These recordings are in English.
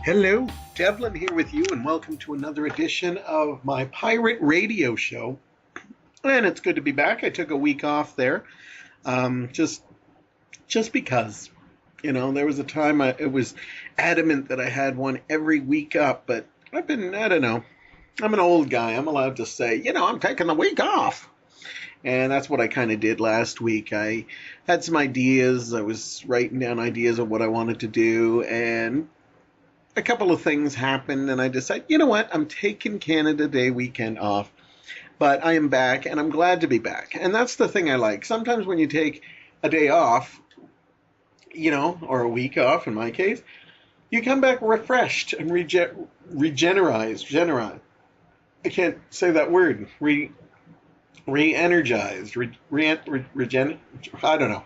Hello, Devlin here with you, and welcome to another edition of my pirate radio show. And it's good to be back. I took a week off there, just because, there was a time it was adamant that I had one every week up, but I don't know, I'm an old guy. I'm allowed to say, I'm taking the week off. And that's what I kind of did last week. I had some ideas. I was writing down ideas of what I wanted to do, and a couple of things happened, and I decided, you know what, I'm taking Canada Day weekend off, but I am back, and I'm glad to be back. And that's the thing I like. Sometimes when you take a day off, or a week off in my case, you come back refreshed and regenerized. I can't say that word. Re-energized. I don't know.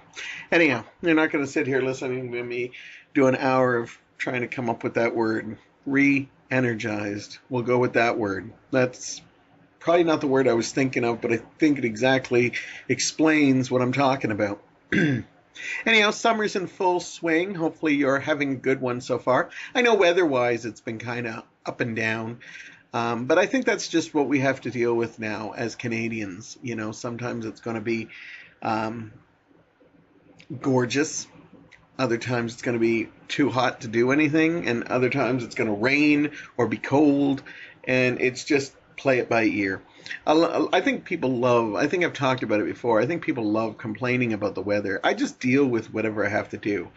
Anyhow, you're not going to sit here listening to me do an hour of trying to come up with that word. Re-energized. We'll go with that word. That's probably not the word I was thinking of, but I think it exactly explains what I'm talking about. Anyhow, summer's in full swing. Hopefully you're having a good one so far. I know weather-wise it's been kind of up and down, but I think that's just what we have to deal with now as Canadians. Sometimes it's going to be gorgeous. Other times it's going to be too hot to do anything, and other times it's going to rain or be cold, and it's just play it by ear. I think I've talked about it before, I think people love complaining about the weather. I just deal with whatever I have to do.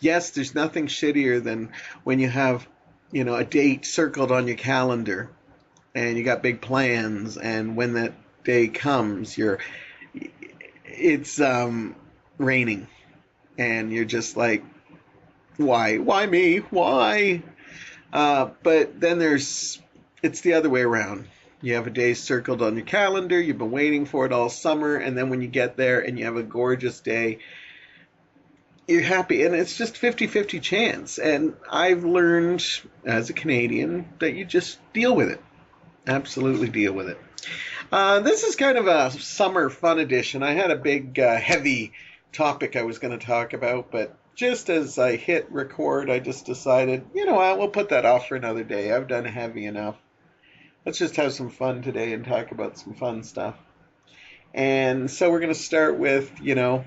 Yes, there's nothing shittier than when you have, a date circled on your calendar, and you got big plans, and when that day comes, it's raining. And you're just like, why me? Why? But then it's the other way around. You have a day circled on your calendar. You've been waiting for it all summer. And then when you get there and you have a gorgeous day, you're happy. And it's just 50-50 chance. And I've learned as a Canadian that you just deal with it. Absolutely deal with it. This is kind of a summer fun edition. I had a big, heavy topic I was going to talk about, but just as I hit record, I just decided, we'll put that off for another day. I've done heavy enough. Let's just have some fun today and talk about some fun stuff. And so we're going to start with, a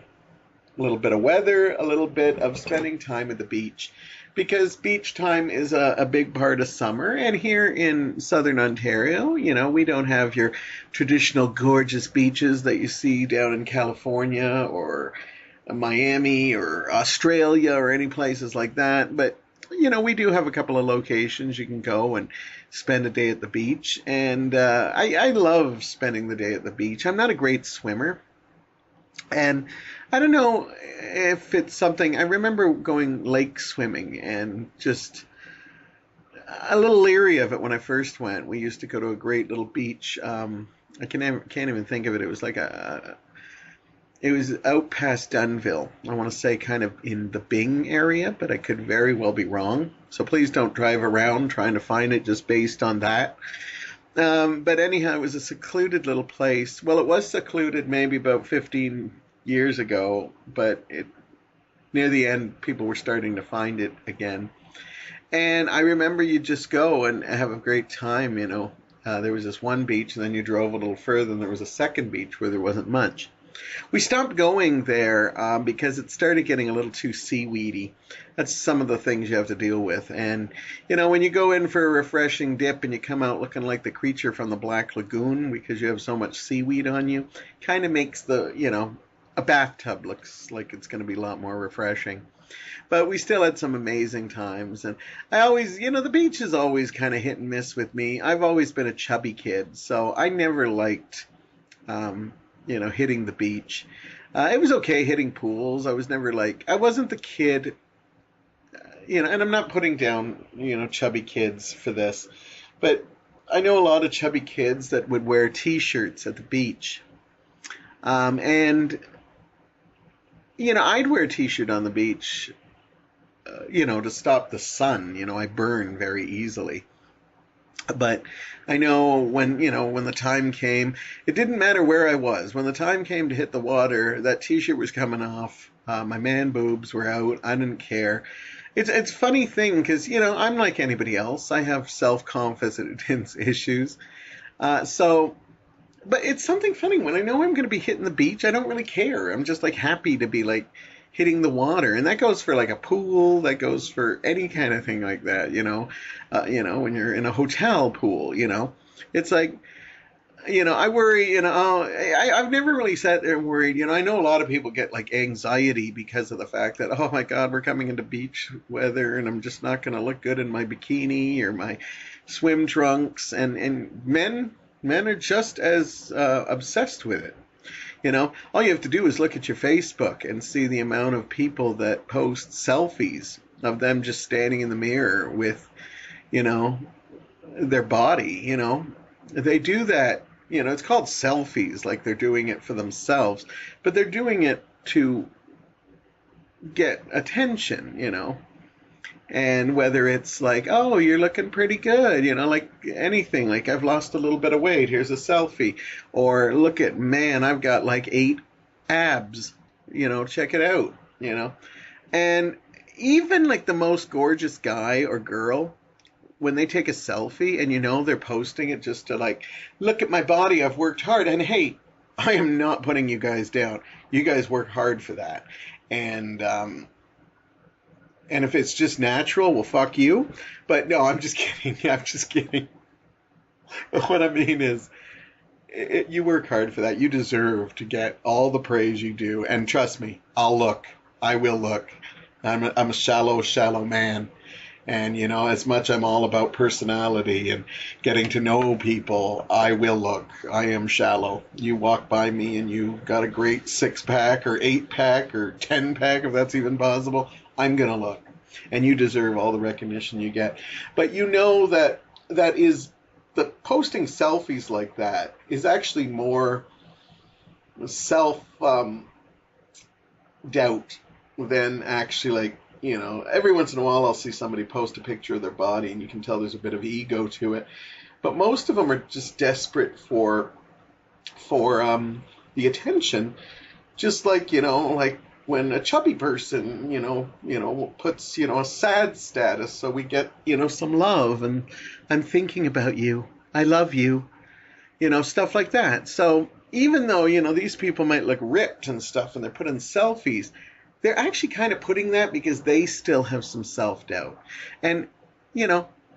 little bit of weather, a little bit of spending time at the beach, because beach time is a big part of summer. And here in southern Ontario, we don't have your traditional gorgeous beaches that you see down in California or Miami or Australia or any places like that. But, we do have a couple of locations you can go and spend a day at the beach. And I love spending the day at the beach. I'm not a great swimmer. And I don't know if it's something, I remember going lake swimming and just a little leery of it when I first went. We used to go to a great little beach. I can't even think of it. It was like it was out past Dunnville. I want to say kind of in the Bing area, but I could very well be wrong. So please don't drive around trying to find it just based on that. But anyhow, it was a secluded little place. Well, it was secluded maybe about 15 years ago, but near the end, people were starting to find it again. And I remember you just go and have a great time, There was this one beach, and then you drove a little further, and there was a second beach where there wasn't much. We stopped going there because it started getting a little too seaweedy. That's some of the things you have to deal with. And, when you go in for a refreshing dip and you come out looking like the creature from the Black Lagoon because you have so much seaweed on you, kind of makes a bathtub looks like it's going to be a lot more refreshing. But we still had some amazing times. And I always, the beach is always kind of hit and miss with me. I've always been a chubby kid, so I never liked hitting the beach. It was okay hitting pools. I was never I wasn't the kid, and I'm not putting down, chubby kids for this, but I know a lot of chubby kids that would wear t-shirts at the beach. And, I'd wear a t-shirt on the beach, to stop the sun. I burn very easily. But I know when the time came, it didn't matter where I was. When the time came to hit the water, that t-shirt was coming off. My man boobs were out. I didn't care. it's funny thing because I'm like anybody else. I have self-confidence issues. So, but it's something funny when I know I'm going to be hitting the beach. I don't really care. I'm just like happy to be like hitting the water, and that goes for like a pool. That goes for any kind of thing like that. When you're in a hotel pool. It's like I worry, I've never really sat there and worried. I know a lot of people get like anxiety because of the fact that, oh my God, we're coming into beach weather and I'm just not going to look good in my bikini or my swim trunks. And men are just as obsessed with it. All you have to do is look at your Facebook and see the amount of people that post selfies of them just standing in the mirror with, their body. They do that. It's called selfies, like they're doing it for themselves, but they're doing it to get attention. And whether it's like, oh, you're looking pretty good, like anything, like I've lost a little bit of weight, here's a selfie, or look at, man, I've got like 8 abs, check it out. And even like the most gorgeous guy or girl, when they take a selfie and they're posting it just to like, look at my body, I've worked hard. And hey, I am not putting you guys down. You guys work hard for that. And if it's just natural, well, fuck you. But no, I'm just kidding. I'm just kidding. What I mean is, you work hard for that. You deserve to get all the praise you do. And trust me, I'll look. I will look. I'm a shallow, shallow man. And, as much I'm all about personality and getting to know people, I will look. I am shallow. You walk by me and you got a great 6-pack or 8-pack or 10-pack, if that's even possible, I'm going to look. And you deserve all the recognition you get. But that is, the posting selfies like that is actually more self-doubt than actually like, every once in a while I'll see somebody post a picture of their body and you can tell there's a bit of ego to it. But most of them are just desperate for the attention. Just like, like when a chubby person, puts, a sad status so we get, some love and I'm thinking about you. I love you. Stuff like that. So even though, these people might look ripped and stuff and they're putting selfies, they're actually kind of putting that because they still have some self-doubt. And,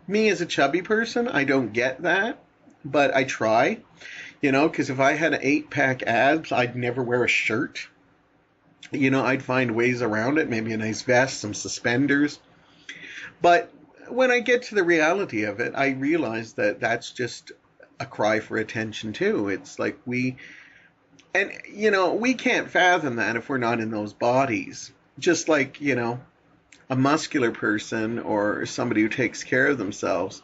me as a chubby person, I don't get that, but I try, because if I had an 8-pack abs, I'd never wear a shirt. I'd find ways around it, maybe a nice vest, some suspenders. But when I get to the reality of it, I realize that that's just a cry for attention too. It's like we can't fathom that if we're not in those bodies. Just like, a muscular person or somebody who takes care of themselves,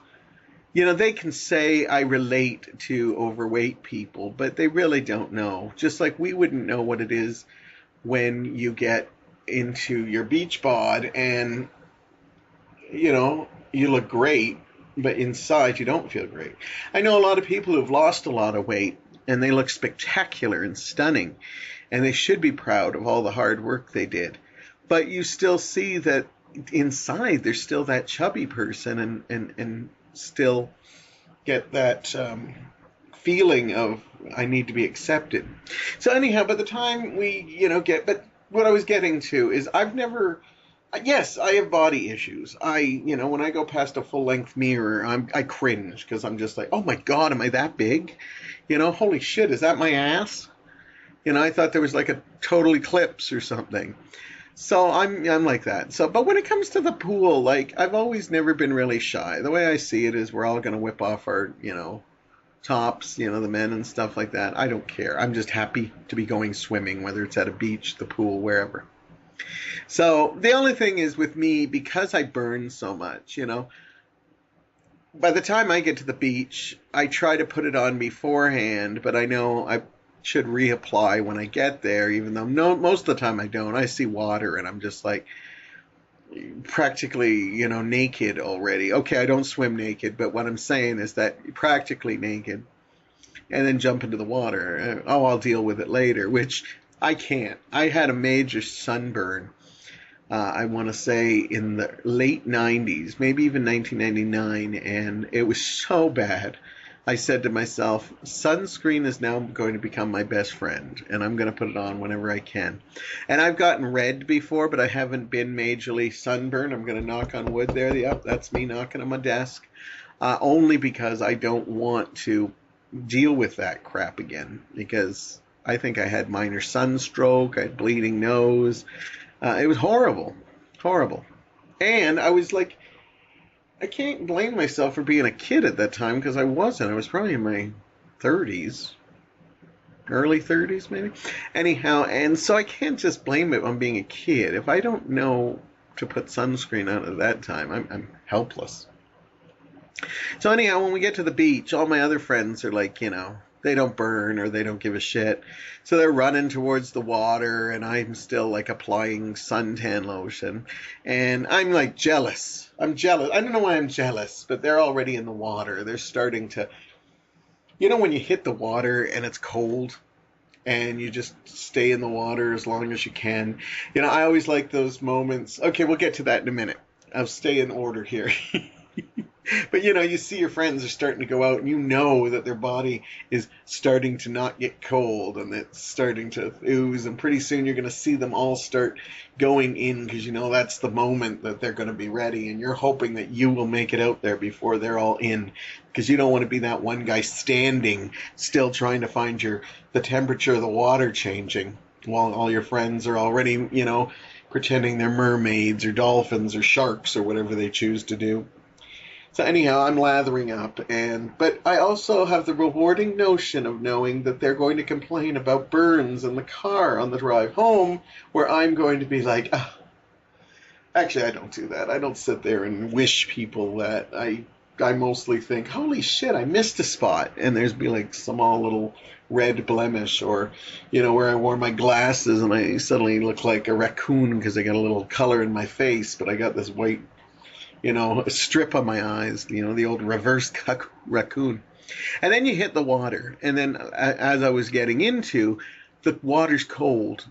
they can say, I relate to overweight people, but they really don't know. Just like we wouldn't know what it is when you get into your beach bod and, you look great, but inside you don't feel great. I know a lot of people who've lost a lot of weight and they look spectacular and stunning, and they should be proud of all the hard work they did. But you still see that inside there's still that chubby person and still get that feeling of I need to be accepted. So anyhow, by the time we, but what I was getting to is yes, I have body issues. When I go past a full-length mirror, I cringe because I'm just like, oh my God, am I that big? Holy shit, is that my ass? I thought there was like a total eclipse or something. So I'm like that. But when it comes to the pool, like I've always never been really shy. The way I see it is we're all going to whip off our, tops, the men and stuff like that. I don't care. I'm just happy to be going swimming, whether it's at a beach, the pool, wherever. So the only thing is with me, because I burn so much, by the time I get to the beach, I try to put it on beforehand, but I know I should reapply when I get there, even though most of the time I don't. I see water and I'm just like practically, naked already. Okay, I don't swim naked, but what I'm saying is that practically naked and then jump into the water. Oh, I'll deal with it later, which I can't. I had a major sunburn I want to say in the late 90s, maybe even 1999, and it was so bad. I said to myself, sunscreen is now going to become my best friend, and I'm going to put it on whenever I can. And I've gotten red before, but I haven't been majorly sunburned. I'm going to knock on wood there. Yep, that's me knocking on my desk. Only because I don't want to deal with that crap again, because I think I had minor sunstroke, I had bleeding nose. It was horrible, horrible. And I was like, I can't blame myself for being a kid at that time, because I wasn't. I was probably in my 30s, early 30s maybe. Anyhow, and so I can't just blame it on being a kid. If I don't know to put sunscreen on at that time, I'm helpless. So anyhow, when we get to the beach, all my other friends are like, they don't burn or they don't give a shit. So they're running towards the water, and I'm still like applying suntan lotion. And I'm like jealous. I'm jealous. I don't know why I'm jealous, but they're already in the water. They're starting to, when you hit the water and it's cold and you just stay in the water as long as you can. I always like those moments. Okay, we'll get to that in a minute. I'll stay in order here. But you see your friends are starting to go out, and you know that their body is starting to not get cold, and it's starting to ooze, and pretty soon you're going to see them all start going in, because that's the moment that they're going to be ready, and you're hoping that you will make it out there before they're all in, because you don't want to be that one guy standing still trying to find the temperature of the water changing while all your friends are already, pretending they're mermaids or dolphins or sharks or whatever they choose to do. So anyhow, I'm lathering up, but I also have the rewarding notion of knowing that they're going to complain about burns in the car on the drive home, where I'm going to be like, actually, I don't do that. I don't sit there and wish people that. I mostly think, holy shit, I missed a spot, and there's be like small little red blemish, or where I wore my glasses and I suddenly look like a raccoon because I got a little color in my face, but I got this white a strip on my eyes, the old reverse raccoon. And then you hit the water. And then as I was getting into, the water's cold.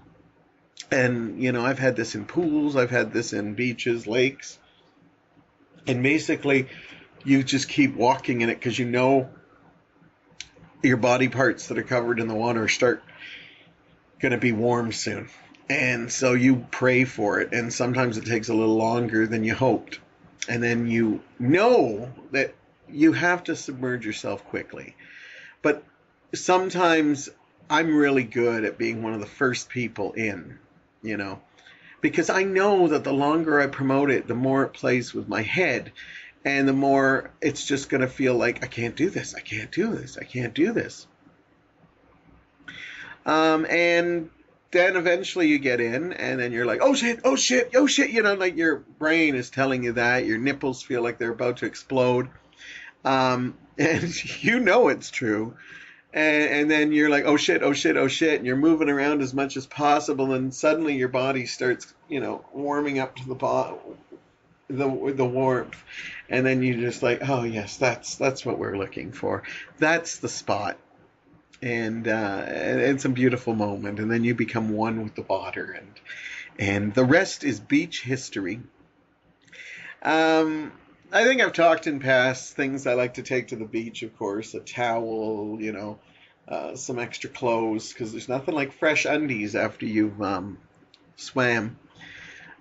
And, I've had this in pools, I've had this in beaches, lakes. And basically, you just keep walking in it because your body parts that are covered in the water start going to be warm soon. And so you pray for it. And sometimes it takes a little longer than you hoped. And then you know that you have to submerge yourself quickly. But sometimes I'm really good at being one of the first people in, because I know that the longer I promote it, the more it plays with my head. And the more it's just going to feel like, I can't do this, I can't do this, I can't do this. And then eventually you get in, and then you're like, oh shit, oh shit, oh shit, like your brain is telling you that. Your nipples feel like they're about to explode. And it's true. And then you're like, oh shit, oh shit, oh shit, and you're moving around as much as possible, and suddenly your body starts, warming up to the warmth. And then you're just like, oh yes, that's what we're looking for. That's the spot. And it's a beautiful moment, and then you become one with the water, and the rest is beach history. I think I've talked in past things I like to take to the beach, of course, a towel, some extra clothes, because there's nothing like fresh undies after you've swam.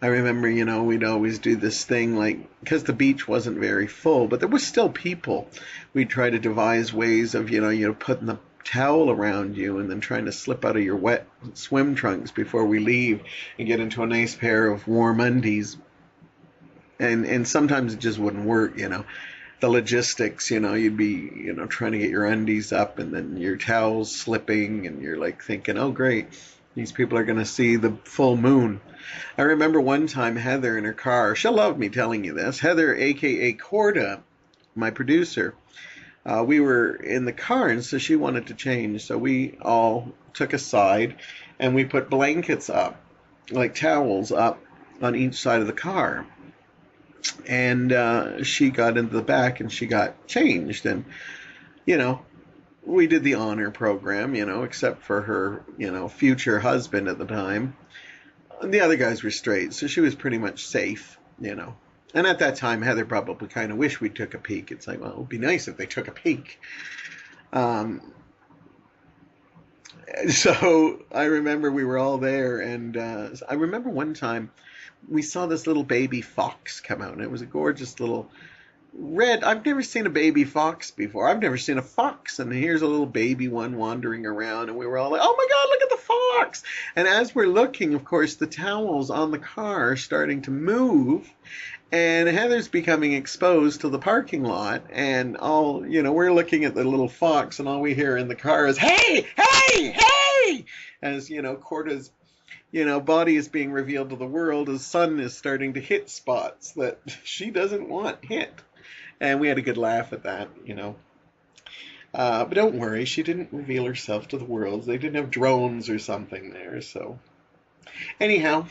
I remember, we'd always do this thing, like, because the beach wasn't very full, but there was still people. We'd try to devise ways of, putting the towel around you and then trying to slip out of your wet swim trunks before we leave and get into a nice pair of warm undies. And sometimes it just wouldn't work, The logistics, you'd be, trying to get your undies up and then your towel's slipping, and you're like thinking, oh great, these people are going to see the full moon. I remember one time Heather in her car, she'll love me telling you this, Heather, aka Corda, my producer, we were in the car, and so she wanted to change. So we all took a side, and we put blankets up, like towels up on each side of the car. And she got into the back, and she got changed. And, we did the honor program, except for her, future husband at the time. the other guys were straight, so she was pretty much safe, you know. And at that time, Heather probably kind of wished we took a peek. It's like, well, it would be nice if they took a peek. So I remember we were all there, and I remember one time we saw this little baby fox come out, and it was a gorgeous little red. I've never seen a baby fox before. I've never seen a fox, and here's a little baby one wandering around, and we were all like, oh my God, look at the fox. And as we're looking, of course, the towels on the car are starting to move, and Heather's becoming exposed to the parking lot, and all, you know, we're looking at the little fox, and all we hear in the car is, hey, hey, hey, as, you know, Corda's, you know, body is being revealed to the world as sun is starting to hit spots that she doesn't want hit. And we had a good laugh at that, you know. But don't worry, she didn't reveal herself to the world. They didn't have drones or something there, so. Anyhow,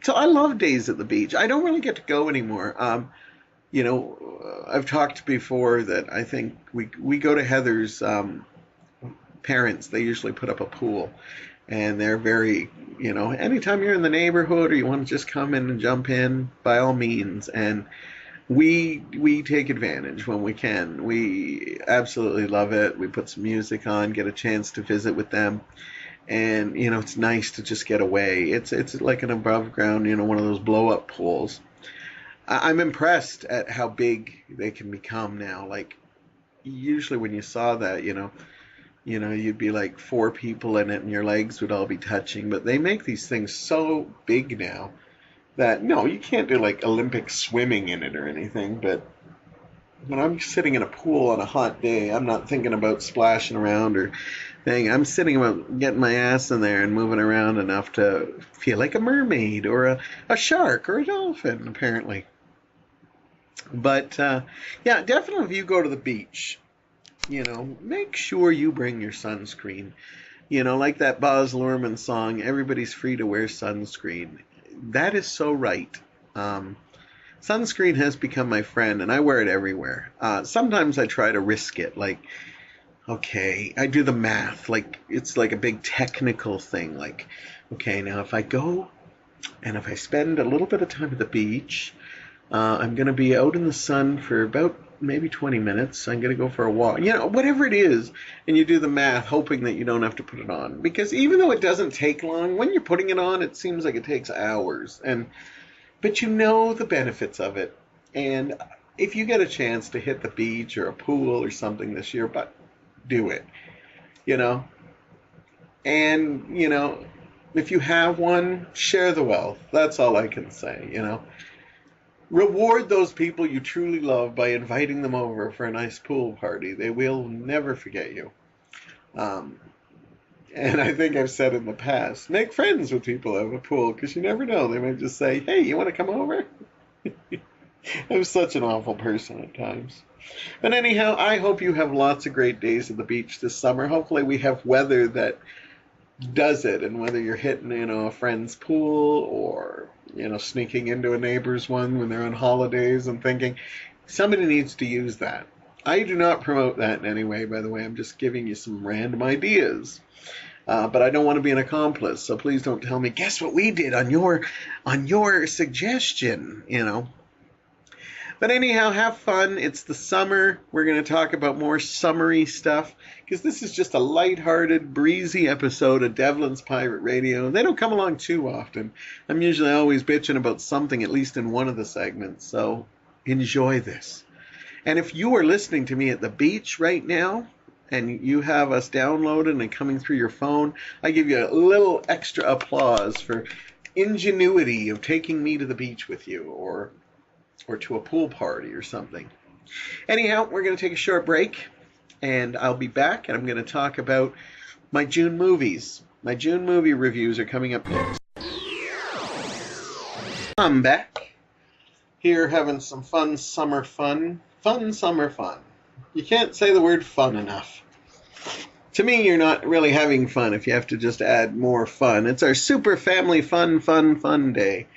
so I love days at the beach. I don't really get to go anymore. You know, I've talked before that I think we go to Heather's parents. They usually put up a pool, and they're very, you know, anytime you're in the neighborhood or you want to just come in and jump in, by all means. And we take advantage when we can. We absolutely love it. We put some music on, get a chance to visit with them. And, you know, it's nice to just get away. It's like an above ground, you know, one of those blow up pools. I'm impressed at how big they can become now. Like, usually when you saw that, you know, you'd be like 4 people in it and your legs would all be touching. But they make these things so big now that, no, you can't do like Olympic swimming in it or anything. But when I'm sitting in a pool on a hot day, I'm not thinking about splashing around or thing. I'm sitting about getting my ass in there and moving around enough to feel like a mermaid or a shark or a dolphin, apparently. But, yeah, definitely if you go to the beach, you know, make sure you bring your sunscreen. You know, like that Baz Luhrmann song, everybody's free to wear sunscreen. That is so right. Sunscreen has become my friend, and I wear it everywhere. Sometimes I try to risk it, like, okay, I do the math, like, it's like a big technical thing, like, okay, now if I go, and if I spend a little bit of time at the beach, I'm going to be out in the sun for about maybe 20 minutes, I'm going to go for a walk, you know, whatever it is, and you do the math, hoping that you don't have to put it on, because even though it doesn't take long, when you're putting it on, it seems like it takes hours, but you know the benefits of it, and if you get a chance to hit the beach or a pool or something this year, but do it, you know, and, you know, if you have one, share the wealth. That's all I can say, you know. Reward those people you truly love by inviting them over for a nice pool party. They will never forget you. And I think I've said in the past, make friends with people at a pool, because you never know. They might just say, hey, you want to come over? I'm such an awful person at times. But anyhow, I hope you have lots of great days at the beach this summer. Hopefully we have weather that does it, and whether you're hitting, you know, a friend's pool or, you know, sneaking into a neighbor's one when they're on holidays and thinking, somebody needs to use that. I do not promote that in any way, by the way. I'm just giving you some random ideas. But I don't want to be an accomplice, so please don't tell me, guess what we did on your suggestion, you know. But anyhow, have fun. It's the summer. We're going to talk about more summery stuff, because this is just a lighthearted, breezy episode of Devlin's Pirate Radio. They don't come along too often. I'm usually always bitching about something, at least in one of the segments, so enjoy this. And if you are listening to me at the beach right now, and you have us downloaded and coming through your phone, I give you a little extra applause for ingenuity of taking me to the beach with you, or to a pool party or something. Anyhow, we're going to take a short break, and I'll be back, and I'm going to talk about my June movies. My June movie reviews are coming up next. I'm back here having some fun summer fun. Fun summer fun. You can't say the word fun enough. To me, you're not really having fun if you have to just add more fun. It's our super family fun day.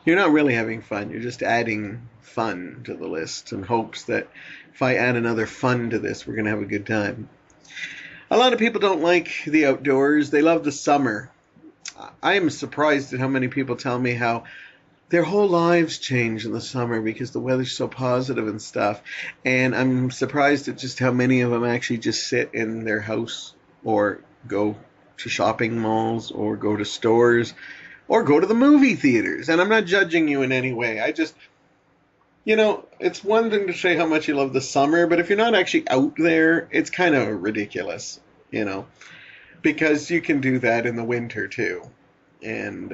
You're not really having fun. You're just adding fun to the list in hopes that if I add another fun to this, we're going to have a good time. A lot of people don't like the outdoors. They love the summer. I am surprised at how many people tell me how their whole lives change in the summer because the weather's so positive and stuff. And I'm surprised at just how many of them actually just sit in their house or go to shopping malls or go to stores or go to the movie theaters. And I'm not judging you in any way. I just, it's one thing to say how much you love the summer, but if you're not actually out there, it's kind of ridiculous, because you can do that in the winter too. And,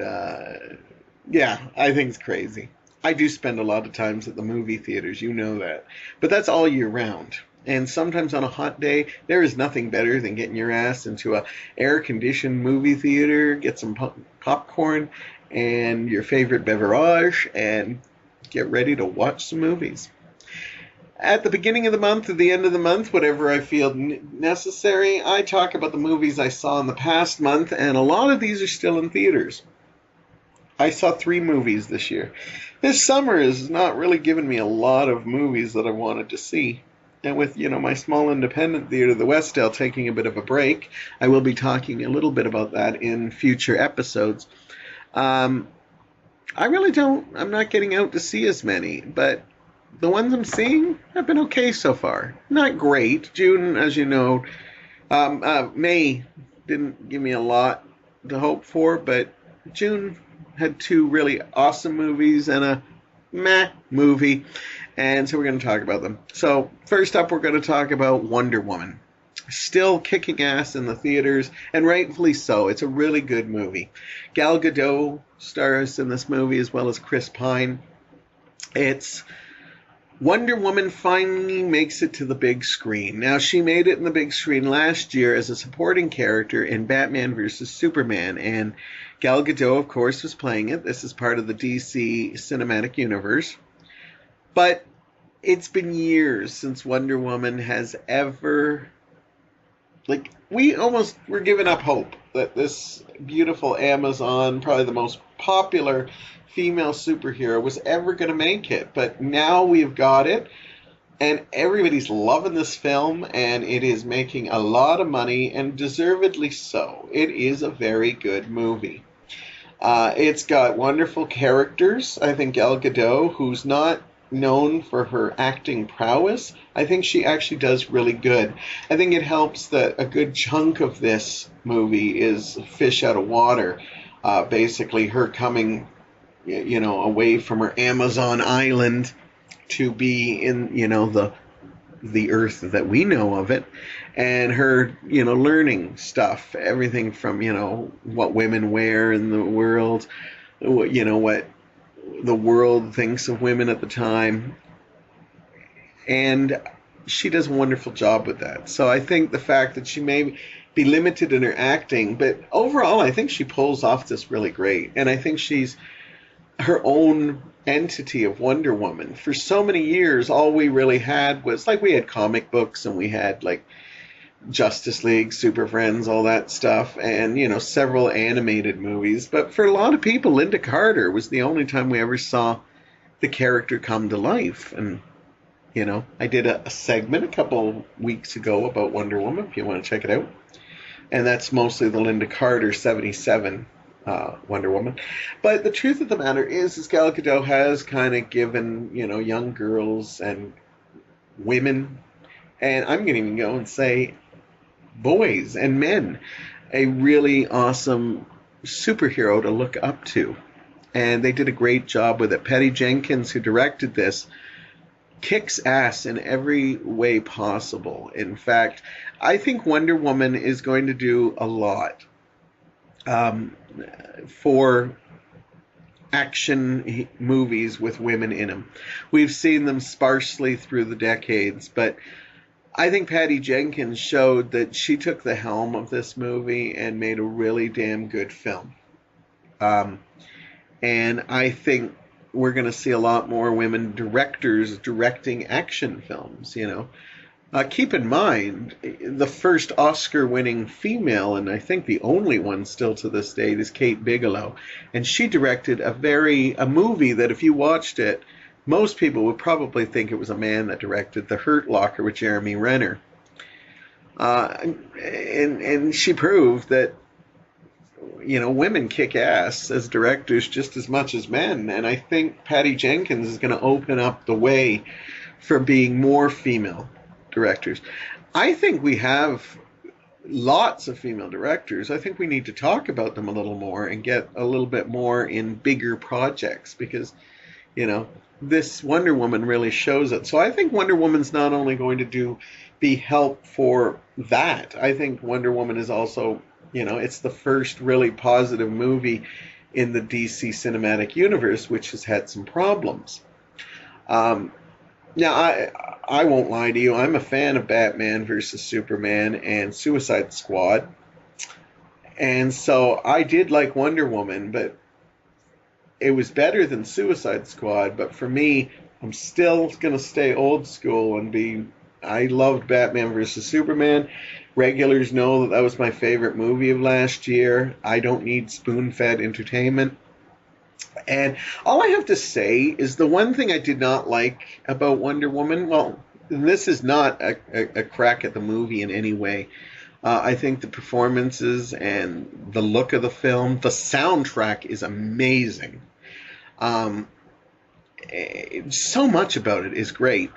yeah, I think it's crazy. I do spend a lot of times at the movie theaters, you know that. But that's all year round. And sometimes on a hot day, there is nothing better than getting your ass into a air-conditioned movie theater, get some popcorn and your favorite beverage, and get ready to watch some movies. At the beginning of the month, at the end of the month, whatever I feel necessary, I talk about the movies I saw in the past month, and a lot of these are still in theaters. I saw 3 movies this year. This summer has not really given me a lot of movies that I wanted to see. And with, my small independent theater, the Westdale, taking a bit of a break, I will be talking a little bit about that in future episodes. I'm not getting out to see as many, but the ones I'm seeing have been okay so far. Not great. June, as you know, May didn't give me a lot to hope for, but June had 2 really awesome movies and a meh movie, and so we're going to talk about them. So first up, we're going to talk about Wonder Woman. Still kicking ass in the theaters, and rightfully so. It's a really good movie. Gal Gadot stars in this movie as well as Chris Pine. Wonder Woman finally makes it to the big screen. Now, she made it in the big screen last year as a supporting character in Batman vs. Superman, and Gal Gadot, of course, was playing it. This is part of the DC cinematic universe. But it's been years since Wonder Woman has ever... we're giving up hope that this beautiful Amazon, probably the most popular female superhero, was ever going to make it. But now we've got it, and everybody's loving this film, and it is making a lot of money, and deservedly so. It is a very good movie. It's got wonderful characters. I think Gal Gadot, who's not known for her acting prowess, I think she actually does really good. I think it helps that a good chunk of this movie is fish out of water. Basically, her coming, away from her Amazon island to be in, the earth that we know of it, and her, learning stuff, everything from, what women wear in the world, what the world thinks of women at the time, and she does a wonderful job with that. So I think the fact that she may be limited in her acting, but overall I think she pulls off this really great, and I think she's her own entity of Wonder Woman. For so many years, all we really had was, we had comic books, and we had, Justice League, Super Friends, all that stuff, and, several animated movies. But for a lot of people, Linda Carter was the only time we ever saw the character come to life. And, I did a segment a couple weeks ago about Wonder Woman, if you want to check it out. And that's mostly the Linda Carter 77 Wonder Woman. But the truth of the matter is Gal Gadot has kind of given, young girls and women, and I'm going to even go and say boys and men, a really awesome superhero to look up to. And they did a great job with it. Patty Jenkins, who directed this, kicks ass in every way possible. In fact, I think Wonder Woman is going to do a lot for action movies with women in them. We've seen them sparsely through the decades, but I think Patty Jenkins showed that she took the helm of this movie and made a really damn good film. And I think we're going to see a lot more women directors directing action films, Keep in mind, the first Oscar-winning female, and I think the only one still to this date, is Kate Bigelow. And she directed a movie that if you watched it, most people would probably think it was a man that directed, The Hurt Locker with Jeremy Renner. And she proved that, women kick ass as directors just as much as men. And I think Patty Jenkins is going to open up the way for being more female directors. I think we have lots of female directors. I think we need to talk about them a little more and get a little bit more in bigger projects because, this Wonder Woman really shows it. So I think Wonder Woman's not only going to be help for that. I think Wonder Woman is also, it's the first really positive movie in the DC cinematic universe, which has had some problems. Now, I won't lie to you. I'm a fan of Batman versus Superman and Suicide Squad. And so I did like Wonder Woman, but it was better than Suicide Squad. But for me, I'm still going to stay old school and I loved Batman versus Superman. Regulars know that was my favorite movie of last year. I don't need spoon-fed entertainment. And all I have to say is the one thing I did not like about Wonder Woman, well, this is not a crack at the movie in any way. I think the performances and the look of the film, the soundtrack is amazing. So much about it is great.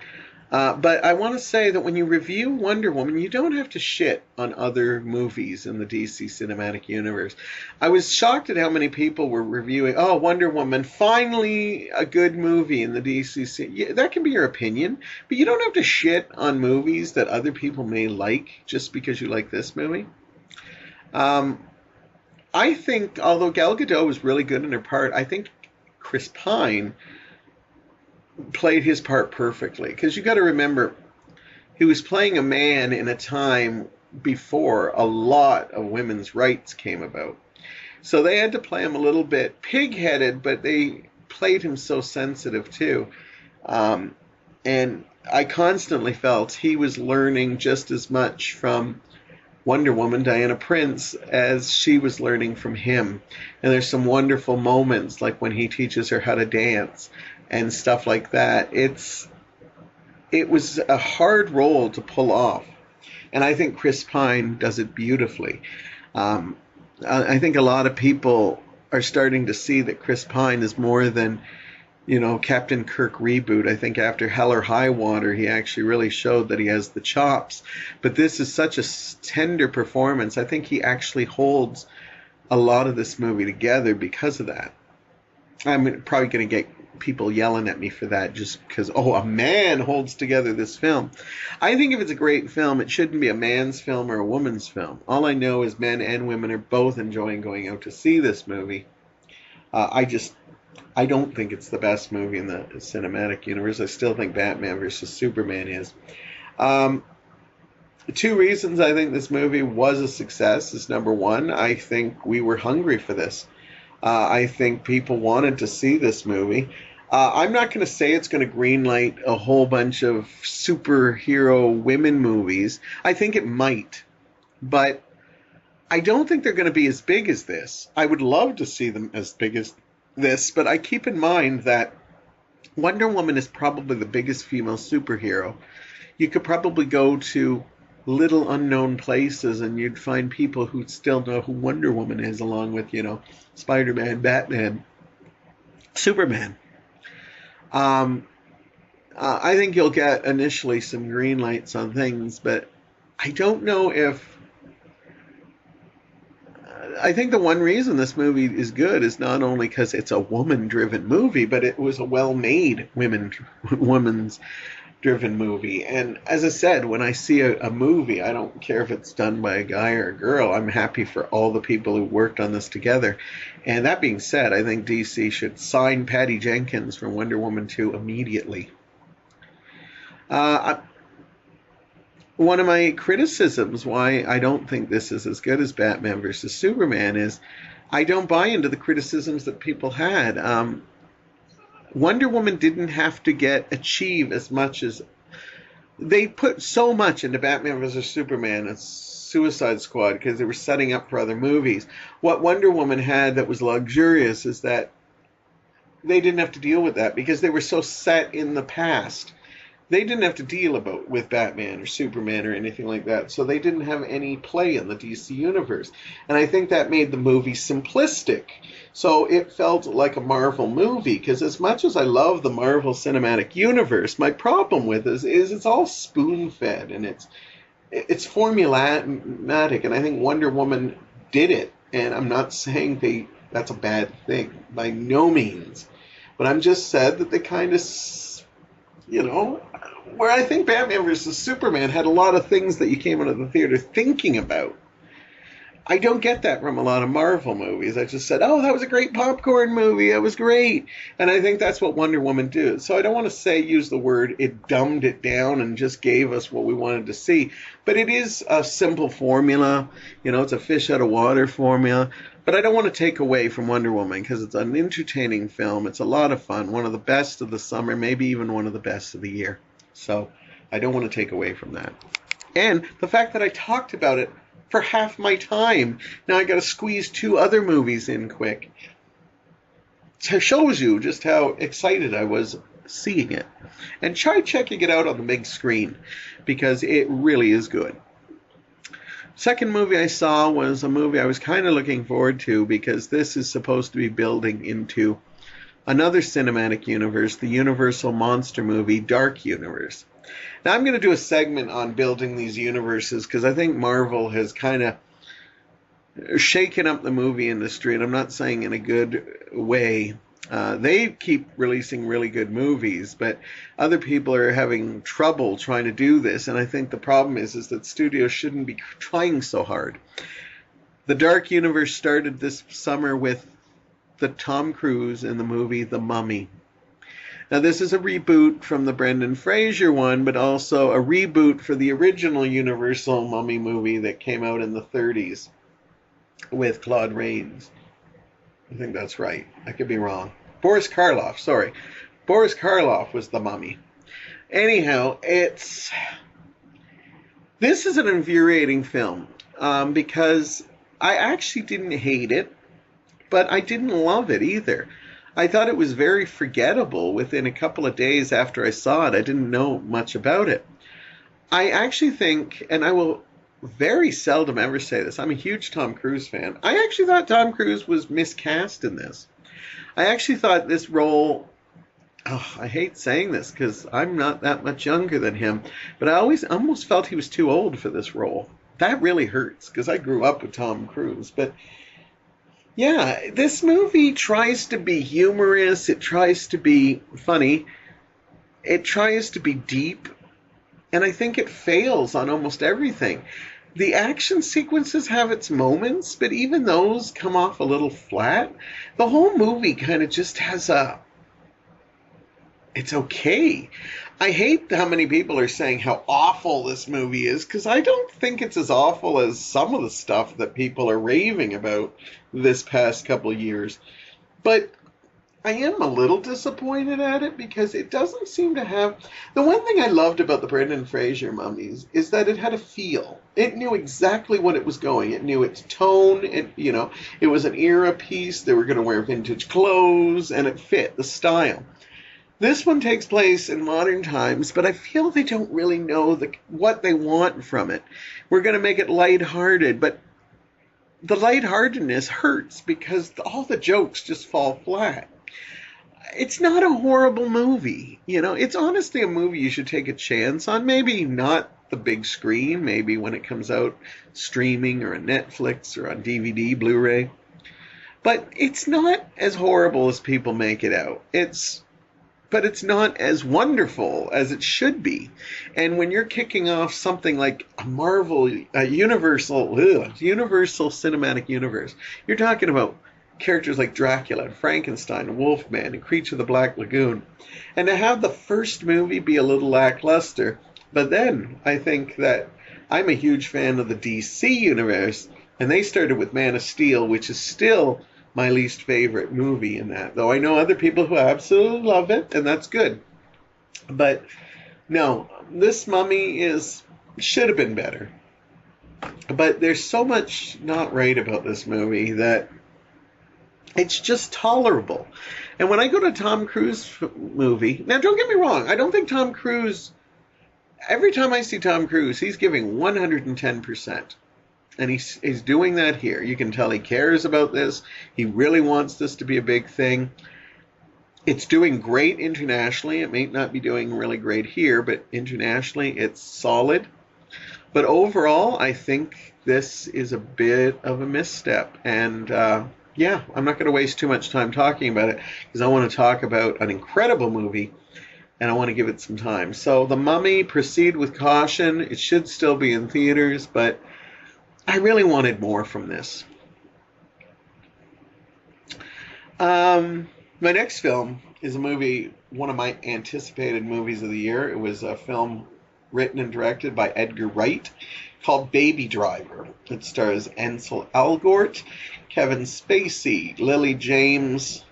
But I want to say that when you review Wonder Woman, you don't have to shit on other movies in the DC Cinematic Universe. I was shocked at how many people were reviewing, Wonder Woman, finally a good movie in the DC. Yeah, that can be your opinion, but you don't have to shit on movies that other people may like just because you like this movie. I think, although Gal Gadot was really good in her part, I think Chris Pine played his part perfectly, because you got to remember he was playing a man in a time before a lot of women's rights came about, so they had to play him a little bit pig-headed, but they played him so sensitive too, and I constantly felt he was learning just as much from Wonder Woman, Diana Prince, as she was learning from him. And there's some wonderful moments, like when he teaches her how to dance and stuff like that. It was a hard role to pull off, and I think Chris Pine does it beautifully. I think a lot of people are starting to see that Chris Pine is more than, Captain Kirk Reboot. I think after Hell or High Water, he actually really showed that he has the chops. But this is such a tender performance. I think he actually holds a lot of this movie together because of that. I'm probably going to get people yelling at me for that just because, a man holds together this film. I think if it's a great film, it shouldn't be a man's film or a woman's film. All I know is men and women are both enjoying going out to see this movie. I don't think it's the best movie in the cinematic universe. I still think Batman versus Superman is. Two reasons I think this movie was a success is, number one, I think we were hungry for this. I think people wanted to see this movie. I'm not going to say it's going to greenlight a whole bunch of superhero women movies. I think it might. But I don't think they're going to be as big as this. I would love to see them as big as this, but I keep in mind that Wonder Woman is probably the biggest female superhero. You could probably go to little unknown places and you'd find people who still know who Wonder Woman is, along with, Spider-Man, Batman, Superman. I think you'll get initially some green lights on things, but I don't know if... I think the one reason this movie is good is not only because it's a woman-driven movie, but it was a well-made woman's-driven movie. And as I said, when I see a movie, I don't care if it's done by a guy or a girl. I'm happy for all the people who worked on this together. And that being said, I think DC should sign Patty Jenkins for Wonder Woman 2 immediately. One of my criticisms why I don't think this is as good as Batman versus Superman is I don't buy into the criticisms that people had. Wonder Woman didn't have to achieve as much as... They put so much into Batman versus Superman and Suicide Squad because they were setting up for other movies. What Wonder Woman had that was luxurious is that they didn't have to deal with that because they were so set in the past. They didn't have to deal with Batman or Superman or anything like that, so they didn't have any play in the DC universe. And I think that made the movie simplistic. So it felt like a Marvel movie, because as much as I love the Marvel Cinematic Universe, my problem with it is it's all spoon-fed, and it's formulaic, and I think Wonder Woman did it. And I'm not saying that's a bad thing, by no means. But I'm just sad that they kind of, where I think Batman vs. Superman had a lot of things that you came out of the theater thinking about. I don't get that from a lot of Marvel movies. I just said, oh, that was a great popcorn movie. It was great. And I think that's what Wonder Woman did. So I don't want to use the word, it dumbed it down and just gave us what we wanted to see. But it is a simple formula. It's a fish out of water formula. But I don't want to take away from Wonder Woman, because it's an entertaining film. It's a lot of fun. One of the best of the summer, maybe even one of the best of the year. So I don't want to take away from that. And the fact that I talked about it for half my time. Now I got to squeeze 2 other movies in quick. It shows you just how excited I was seeing it. And try checking it out on the big screen, because it really is good. Second movie I saw was a movie I was kind of looking forward to, because this is supposed to be building into another cinematic universe, the Universal monster movie Dark Universe. Now, I'm going to do a segment on building these universes, because I think Marvel has kind of shaken up the movie industry, and I'm not saying in a good way. They keep releasing really good movies, but other people are having trouble trying to do this, and I think the problem is that studios shouldn't be trying so hard. The Dark Universe started this summer with the Tom Cruise in the movie The Mummy. Now, this is a reboot from the Brendan Fraser one, but also a reboot for the original Universal Mummy movie that came out in the 30s with Claude Rains. I think that's right. I could be wrong. Boris Karloff, sorry. Boris Karloff was the Mummy. Anyhow, this is an infuriating film, because I actually didn't hate it, but I didn't love it either. I thought it was very forgettable within a couple of days after I saw it. I didn't know much about it. I actually think, and I will very seldom ever say this, I'm a huge Tom Cruise fan. I actually thought Tom Cruise was miscast in this. I actually thought this role, I hate saying this because I'm not that much younger than him, but I almost felt he was too old for this role. That really hurts, because I grew up with Tom Cruise, but yeah, this movie tries to be humorous, it tries to be funny, it tries to be deep, and I think it fails on almost everything. The action sequences have its moments, but even those come off a little flat. The whole movie kind of just has it's okay. I hate how many people are saying how awful this movie is, because I don't think it's as awful as some of the stuff that people are raving about this past couple years. But I am a little disappointed at it, because it doesn't seem to have... The one thing I loved about the Brendan Fraser mummies is that it had a feel. It knew exactly what it was going. It knew its tone. It was an era piece. They were going to wear vintage clothes, and it fit the style. This one takes place in modern times, but I feel they don't really know what they want from it. We're going to make it lighthearted, but the lightheartedness hurts because all the jokes just fall flat. It's not a horrible movie. It's honestly a movie you should take a chance on. Maybe not the big screen, maybe when it comes out streaming or on Netflix or on DVD, Blu-ray. But it's not as horrible as people make it out. But it's not as wonderful as it should be. And when you're kicking off something like a Marvel, Universal Cinematic Universe, you're talking about characters like Dracula, Frankenstein, Wolfman, and Creature of the Black Lagoon. And to have the first movie be a little lackluster, but then I think that I'm a huge fan of the DC Universe, and they started with Man of Steel, which is still my least favorite movie in that, though I know other people who absolutely love it, and that's good. But no, this Mummy should have been better. But there's so much not right about this movie that it's just tolerable. And when I go to Tom Cruise movie, now don't get me wrong, I don't think Tom Cruise every time I see Tom Cruise, he's giving 110%. And he's doing that here. You can tell he cares about this. He really wants this to be a big thing. It's doing great internationally. It may not be doing really great here, but internationally it's solid. But overall, I think this is a bit of a misstep. And yeah, I'm not going to waste too much time talking about it because I want to talk about an incredible movie and I want to give it some time. So The Mummy, proceed with caution. It should still be in theaters, but I really wanted more from this. My next film is a movie, one of my anticipated movies of the year. It was a film written and directed by Edgar Wright called Baby Driver. It stars Ansel Elgort, Kevin Spacey, Lily James,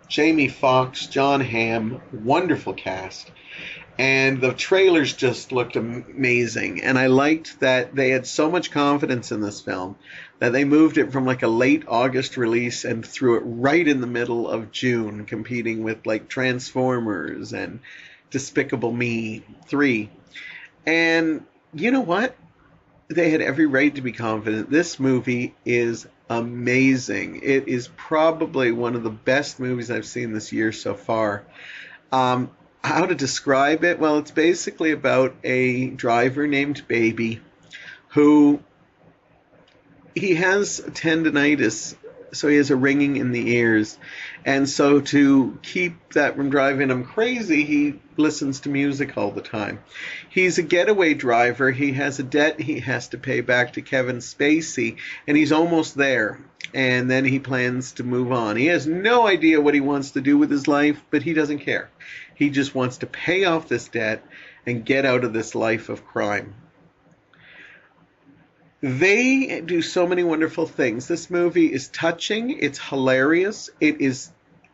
Jamie Foxx, John Hamm. Wonderful cast. And the trailers just looked amazing. And I liked that they had so much confidence in this film that they moved it from like a late August release and threw it right in the middle of June, competing with like Transformers and Despicable Me 3. And you know what? They had every right to be confident. This movie is amazing. It is probably one of the best movies I've seen this year so far. How to describe it? Well, it's basically about a driver named Baby who he has tendinitis, so he has a ringing in the ears. And so to keep that from driving him crazy, he listens to music all the time. He's a getaway driver. He has a debt he has to pay back to Kevin Spacey, and he's almost there. And then he plans to move on. He has no idea what he wants to do with his life, but he doesn't care. He just wants to pay off this debt and get out of this life of crime. They do so many wonderful things. This movie is touching. It's hilarious. It is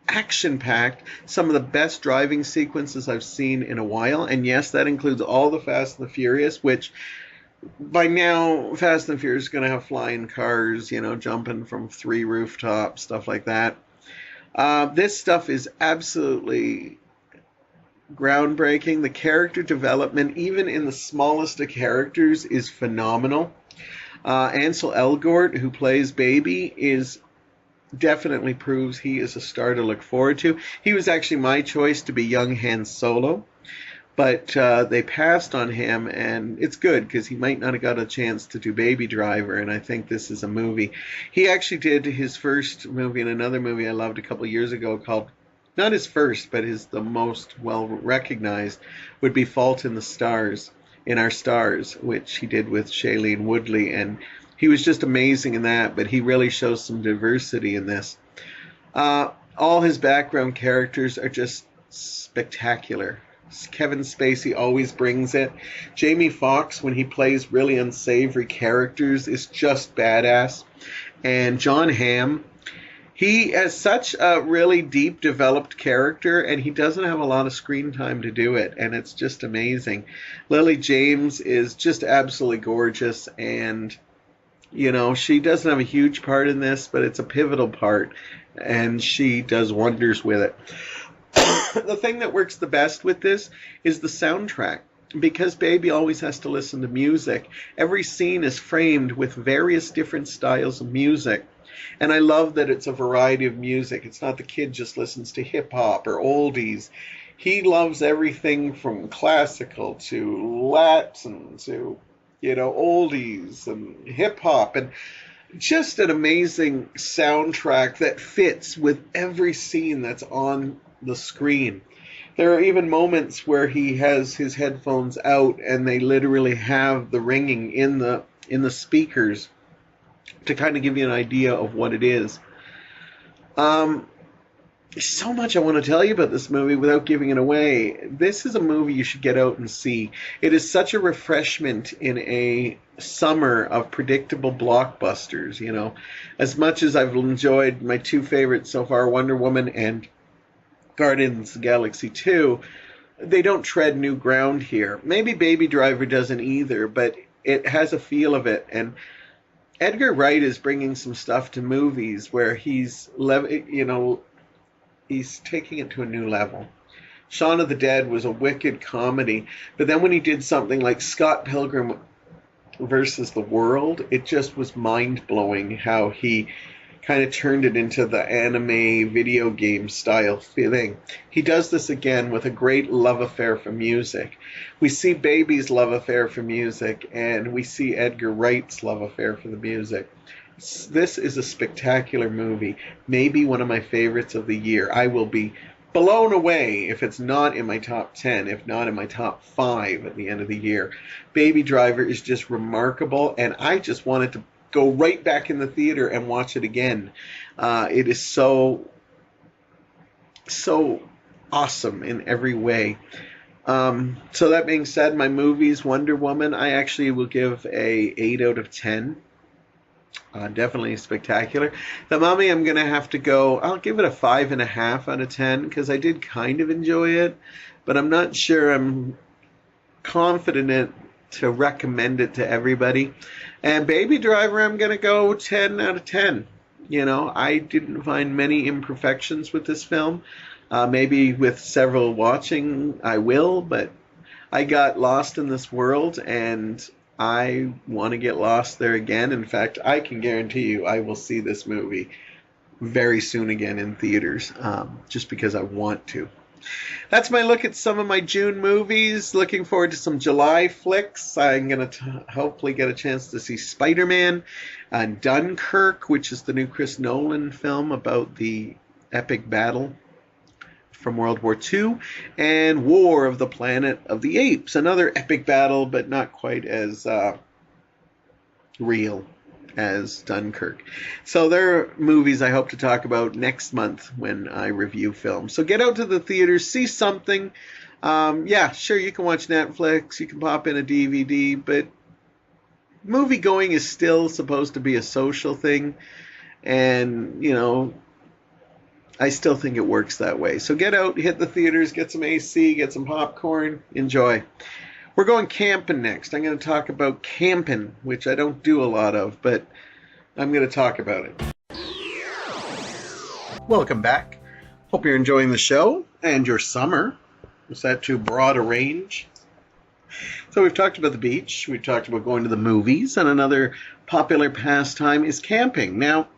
action-packed. Some of the best driving sequences I've seen in a while. And yes, that includes all the Fast and the Furious, which by now Fast and the Furious is going to have flying cars, you know, jumping from 3 rooftops, stuff like that. This stuff is absolutely groundbreaking. The character development, even in the smallest of characters, is phenomenal. Ansel Elgort, who plays Baby, definitely proves he is a star to look forward to. He was actually my choice to be young Han Solo, but they passed on him, and it's good because he might not have got a chance to do Baby Driver, and I think this is a movie. He actually did his first movie in another movie I loved a couple of years ago called, not his first, but the most well-recognized, would be Fault in the Stars. In Our Stars, which he did with Shailene Woodley, and he was just amazing in that, but he really shows some diversity in this. All his background characters are just spectacular. Kevin Spacey always brings it. Jamie Foxx, when he plays really unsavory characters, is just badass. And John Hamm, he has such a really deep developed character, and he doesn't have a lot of screen time to do it, and it's just amazing. Lily James is just absolutely gorgeous, and, you know, she doesn't have a huge part in this, but it's a pivotal part, and she does wonders with it. The thing that works the best with this is the soundtrack. Because Baby always has to listen to music, every scene is framed with various different styles of music. And I love that it's a variety of music. It's not the kid just listens to hip-hop or oldies. He loves everything from classical to Latin to, you know, oldies and hip-hop. And just an amazing soundtrack that fits with every scene that's on the screen. There are even moments where he has his headphones out and they literally have the ringing in the speakers to kind of give you an idea of what it is. So much I want to tell you about this movie without giving it away. This is a movie you should get out and see. It is such a refreshment in a summer of predictable blockbusters, you know. As much as I've enjoyed my two favorites so far, Wonder Woman and Guardians of the Galaxy 2, they don't tread new ground here. Maybe Baby Driver doesn't either, but it has a feel of it. And Edgar Wright is bringing some stuff to movies where he's taking it to a new level. Shaun of the Dead was a wicked comedy, but then when he did something like Scott Pilgrim versus the World, it just was mind-blowing how he kind of turned it into the anime video game style thing. He does this again with a great love affair for music. We see Baby's love affair for music, and we see Edgar Wright's love affair for the music. This is a spectacular movie, maybe one of my favorites of the year. I will be blown away if it's not in my top 10, if not in my top 5 at the end of the year. Baby Driver is just remarkable, and I just wanted to go right back in the theater and watch it again. It is so awesome in every way. So that being said, my movies, Wonder Woman, I actually will give a 8 out of 10. Definitely spectacular. The Mummy, I'm going to have to go, I'll give it a 5.5 out of 10 because I did kind of enjoy it, but I'm not sure I'm confident to recommend it to everybody. And Baby Driver, I'm going to go 10 out of 10. You know, I didn't find many imperfections with this film. Maybe with several watching, I will, but I got lost in this world, and I want to get lost there again. In fact, I can guarantee you I will see this movie very soon again in theaters, just because I want to. That's my look at some of my June movies. Looking forward to some July flicks. I'm going to hopefully get a chance to see Spider-Man, Dunkirk, which is the new Chris Nolan film about the epic battle from World War II, and War of the Planet of the Apes, another epic battle, but not quite as real as Dunkirk. So there are movies I hope to talk about next month when I review films. So get out to the theaters, see something. Yeah, sure, you can watch Netflix, you can pop in a DVD, but movie going is still supposed to be a social thing, and, you know, I still think it works that way. So get out, hit the theaters, get some AC, get some popcorn, enjoy. We're going camping next. I'm going to talk about camping, which I don't do a lot of, but I'm going to talk about it. Welcome back. Hope you're enjoying the show and your summer. Is that too broad a range? So we've talked about the beach, we've talked about going to the movies, and another popular pastime is camping. Now,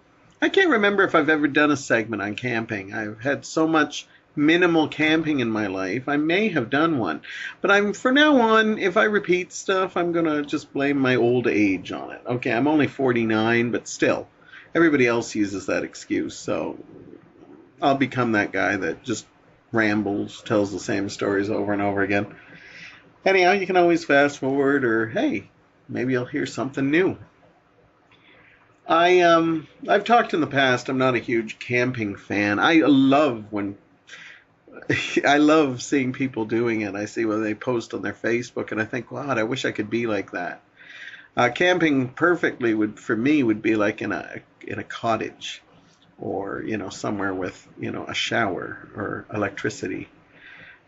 I can't remember if I've ever done a segment on camping. I've had so much minimal camping in my life. I may have done one. But from now on, if I repeat stuff, I'm going to just blame my old age on it. Okay, I'm only 49, but still, everybody else uses that excuse. So I'll become that guy that just rambles, tells the same stories over and over again. Anyhow, you can always fast forward, or hey, maybe I'll hear something new. I've talked in the past, I'm not a huge camping fan. I love seeing people doing it. I see when they post on their Facebook, and I think, wow, I wish I could be like that. Camping perfectly for me would be like in a cottage, or, you know, somewhere with, you know, a shower or electricity.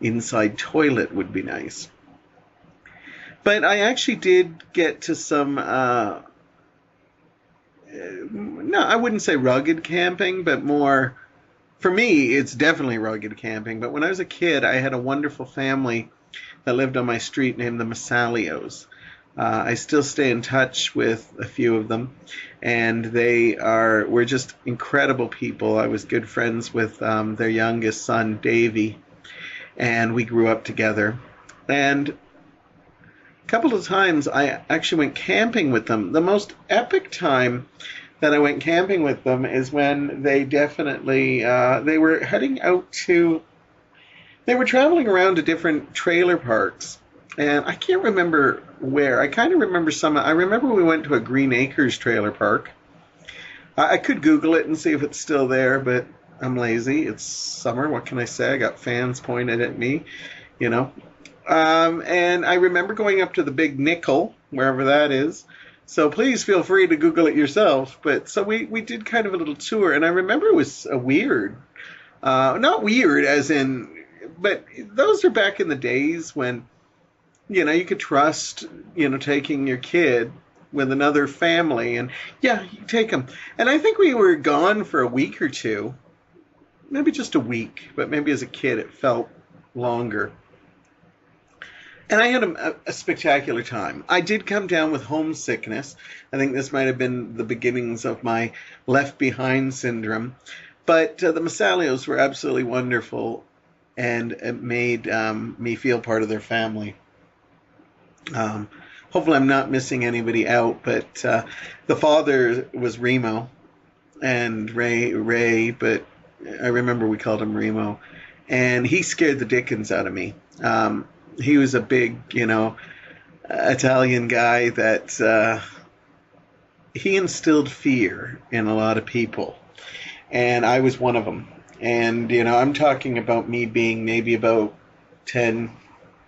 Inside toilet would be nice. But I actually did get to some no, I wouldn't say rugged camping, but more, for me, it's definitely rugged camping. But when I was a kid, I had a wonderful family that lived on my street named the Massalios. I still stay in touch with a few of them, and we're just incredible people. I was good friends with their youngest son, Davey, and we grew up together. And a couple of times I actually went camping with them. The most epic time that I went camping with them is when they definitely, they were traveling around to different trailer parks. And I can't remember where. I kind of remember I remember we went to a Green Acres trailer park. I could Google it and see if it's still there, but I'm lazy. It's summer. What can I say? I got fans pointed at me, you know. And I remember going up to the Big Nickel, wherever that is. So please feel free to Google it yourself. But so we did kind of a little tour, and I remember it was weird. Not weird as in, but those are back in the days when, you know, you could trust, you know, taking your kid with another family, and yeah, you take them. And I think we were gone for a week or two, maybe just a week, but maybe as a kid it felt longer. And I had a spectacular time. I did come down with homesickness. I think this might have been the beginnings of my left behind syndrome. But the Masalios were absolutely wonderful, and it made me feel part of their family. Hopefully I'm not missing anybody out, but the father was Remo and Ray, but I remember we called him Remo, and he scared the dickens out of me. He was a big, Italian guy that he instilled fear in a lot of people, and I was one of them. And, I'm talking about me being maybe about 10,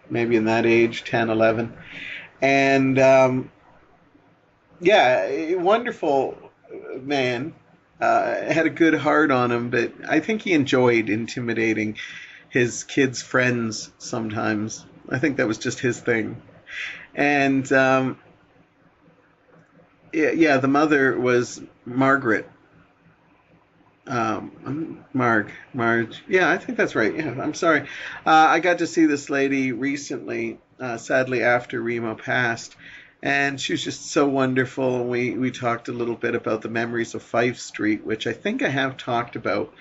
maybe in that age, 10, 11. And, wonderful man. Had a good heart on him, but I think he enjoyed intimidating his kids' friends sometimes. I think that was just his thing. And, the mother was Margaret. Marge. Yeah, I think that's right. Yeah, I'm sorry. I got to see this lady recently, sadly after Remo passed, and she was just so wonderful. We talked a little bit about the memories of Fife Street, which I think I have talked about,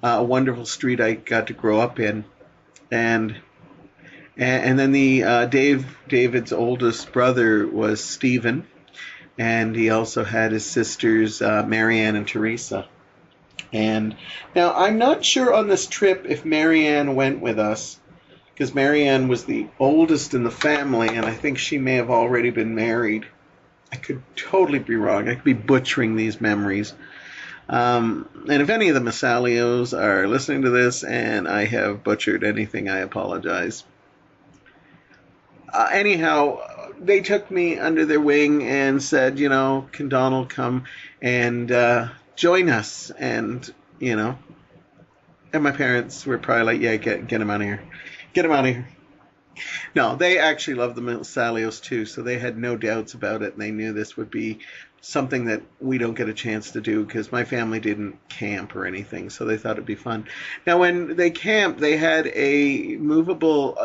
a wonderful street I got to grow up in. And then David's oldest brother was Stephen, and he also had his sisters, Marianne and Teresa. And now I'm not sure on this trip if Marianne went with us, because Marianne was the oldest in the family, and I think she may have already been married. I could totally be wrong. I could be butchering these memories. And if any of the Masalios are listening to this and I have butchered anything, I apologize. Anyhow, they took me under their wing and said, can Donald come and join us? And, and my parents were probably like, yeah, get him out of here. Get him out of here. No, they actually loved the Masalios too, so they had no doubts about it, and they knew this would be something that we don't get a chance to do because my family didn't camp or anything, so they thought it'd be fun. Now, when they camped, they had a movable,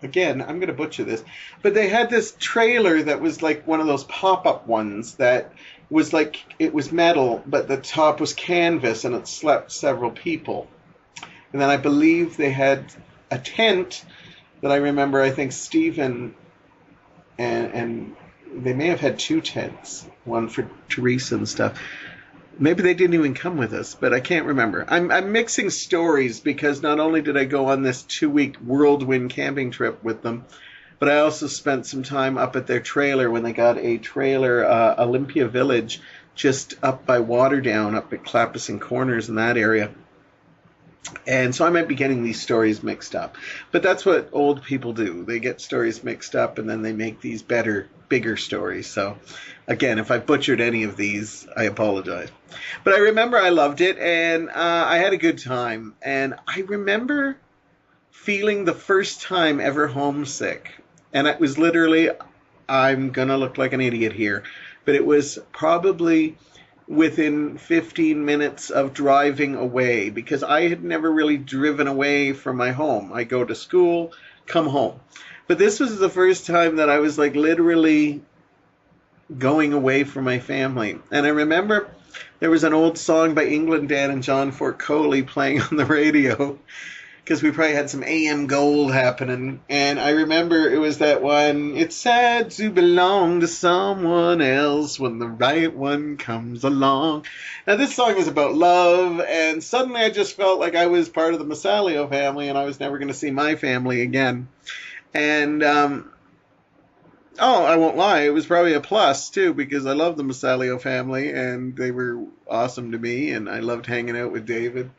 again, I'm going to butcher this, but they had this trailer that was like one of those pop-up ones that was like, it was metal, but the top was canvas, and it slept several people. And then I believe they had a tent that I remember, I think Stephen and they may have had two tents, one for Teresa and stuff. Maybe they didn't even come with us, but I can't remember. I'm mixing stories because not only did I go on this 2-week whirlwind camping trip with them, but I also spent some time up at their trailer when they got a trailer, Olympia Village, just up by Waterdown, up at Clappison Corners in that area. And so I might be getting these stories mixed up. But that's what old people do. They get stories mixed up and then they make these better, bigger stories. So, again, if I butchered any of these, I apologize. But I remember I loved it and I had a good time. And I remember feeling the first time ever homesick. And it was literally, I'm going to look like an idiot here, but it was probably within 15 minutes of driving away, because I had never really driven away from my home. I go to school, come home. But this was the first time that I was like literally going away from my family. And I remember there was an old song by England Dan and John Fort Coley playing on the radio, because we probably had some AM gold happening. And I remember it was that one, it's sad to belong to someone else when the right one comes along. Now, this song is about love, and suddenly I just felt like I was part of the Masalio family, and I was never going to see my family again. And, I won't lie, it was probably a plus, too, because I love the Masalio family, and they were awesome to me, and I loved hanging out with David.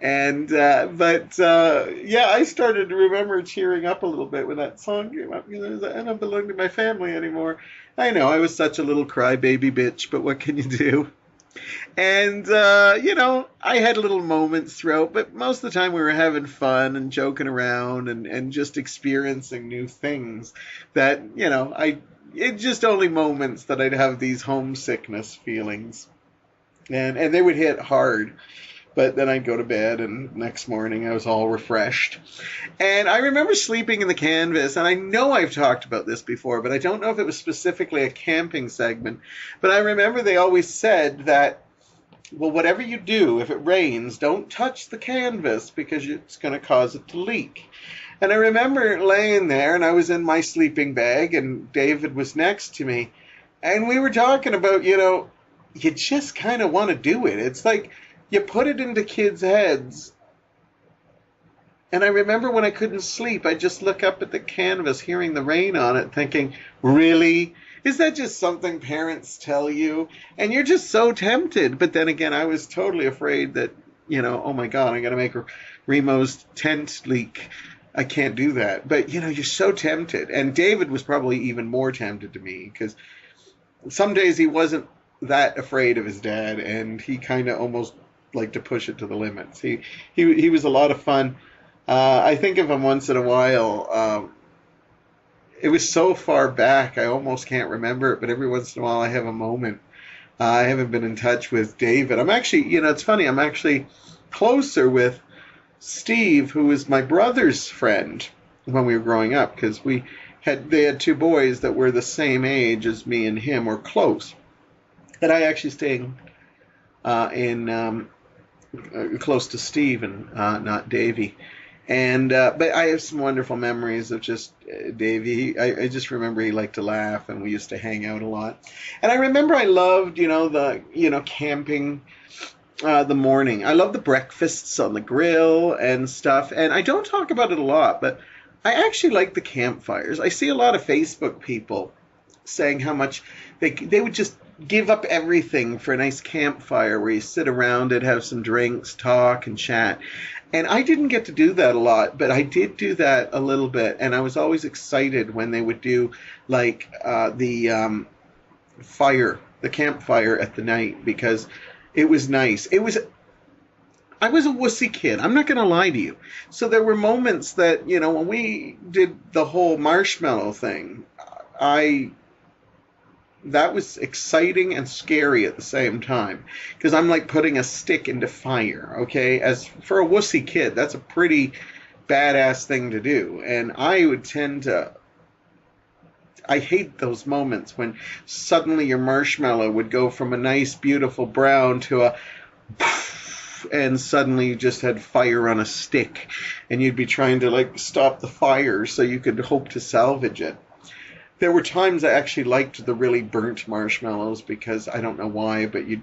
And, I started to remember cheering up a little bit when that song came up. I don't belong to my family anymore. I know, I was such a little crybaby bitch, but what can you do? And, I had little moments throughout, but most of the time we were having fun and joking around and just experiencing new things that, it just only moments that I'd have these homesickness feelings. And they would hit hard. But then I'd go to bed, and next morning I was all refreshed. And I remember sleeping in the canvas, and I know I've talked about this before, but I don't know if it was specifically a camping segment. But I remember they always said that, well, whatever you do, if it rains, don't touch the canvas because it's going to cause it to leak. And I remember laying there, and I was in my sleeping bag, and David was next to me. And we were talking about, you just kind of want to do it. It's like you put it into kids' heads. And I remember when I couldn't sleep, I'd just look up at the canvas, hearing the rain on it, thinking, really? Is that just something parents tell you? And you're just so tempted. But then again, I was totally afraid that, oh my God, I'm going to make Remo's tent leak. I can't do that. But, you're so tempted. And David was probably even more tempted to me, because some days he wasn't that afraid of his dad, and he kind of almost liked to push it to the limits. He was a lot of fun. I think of him once in a while. It was so far back, I almost can't remember it, but every once in a while I have a moment. I haven't been in touch with David. I'm actually, it's funny, I'm actually closer with Steve, who was my brother's friend when we were growing up, because they had two boys that were the same age as me and him, or close. And I actually stayed close to Steve and not Davey. And but I have some wonderful memories of just Davey. I just remember he liked to laugh, and we used to hang out a lot. And I remember I loved, the camping, the morning. I love the breakfasts on the grill and stuff. And I don't talk about it a lot, but I actually like the campfires. I see a lot of Facebook people saying how much they would just give up everything for a nice campfire where you sit around it, have some drinks, talk, and chat. And I didn't get to do that a lot, but I did do that a little bit. And I was always excited when they would do like the campfire at the night, because it was nice. I was a wussy kid. I'm not going to lie to you. So there were moments that, when we did the whole marshmallow thing, that was exciting and scary at the same time, because I'm like putting a stick into fire, okay? As for a wussy kid, that's a pretty badass thing to do. And I would I hate those moments when suddenly your marshmallow would go from a nice, beautiful brown to a and suddenly you just had fire on a stick, and you'd be trying to like stop the fire so you could hope to salvage it. There were times I actually liked the really burnt marshmallows, because I don't know why, but you'd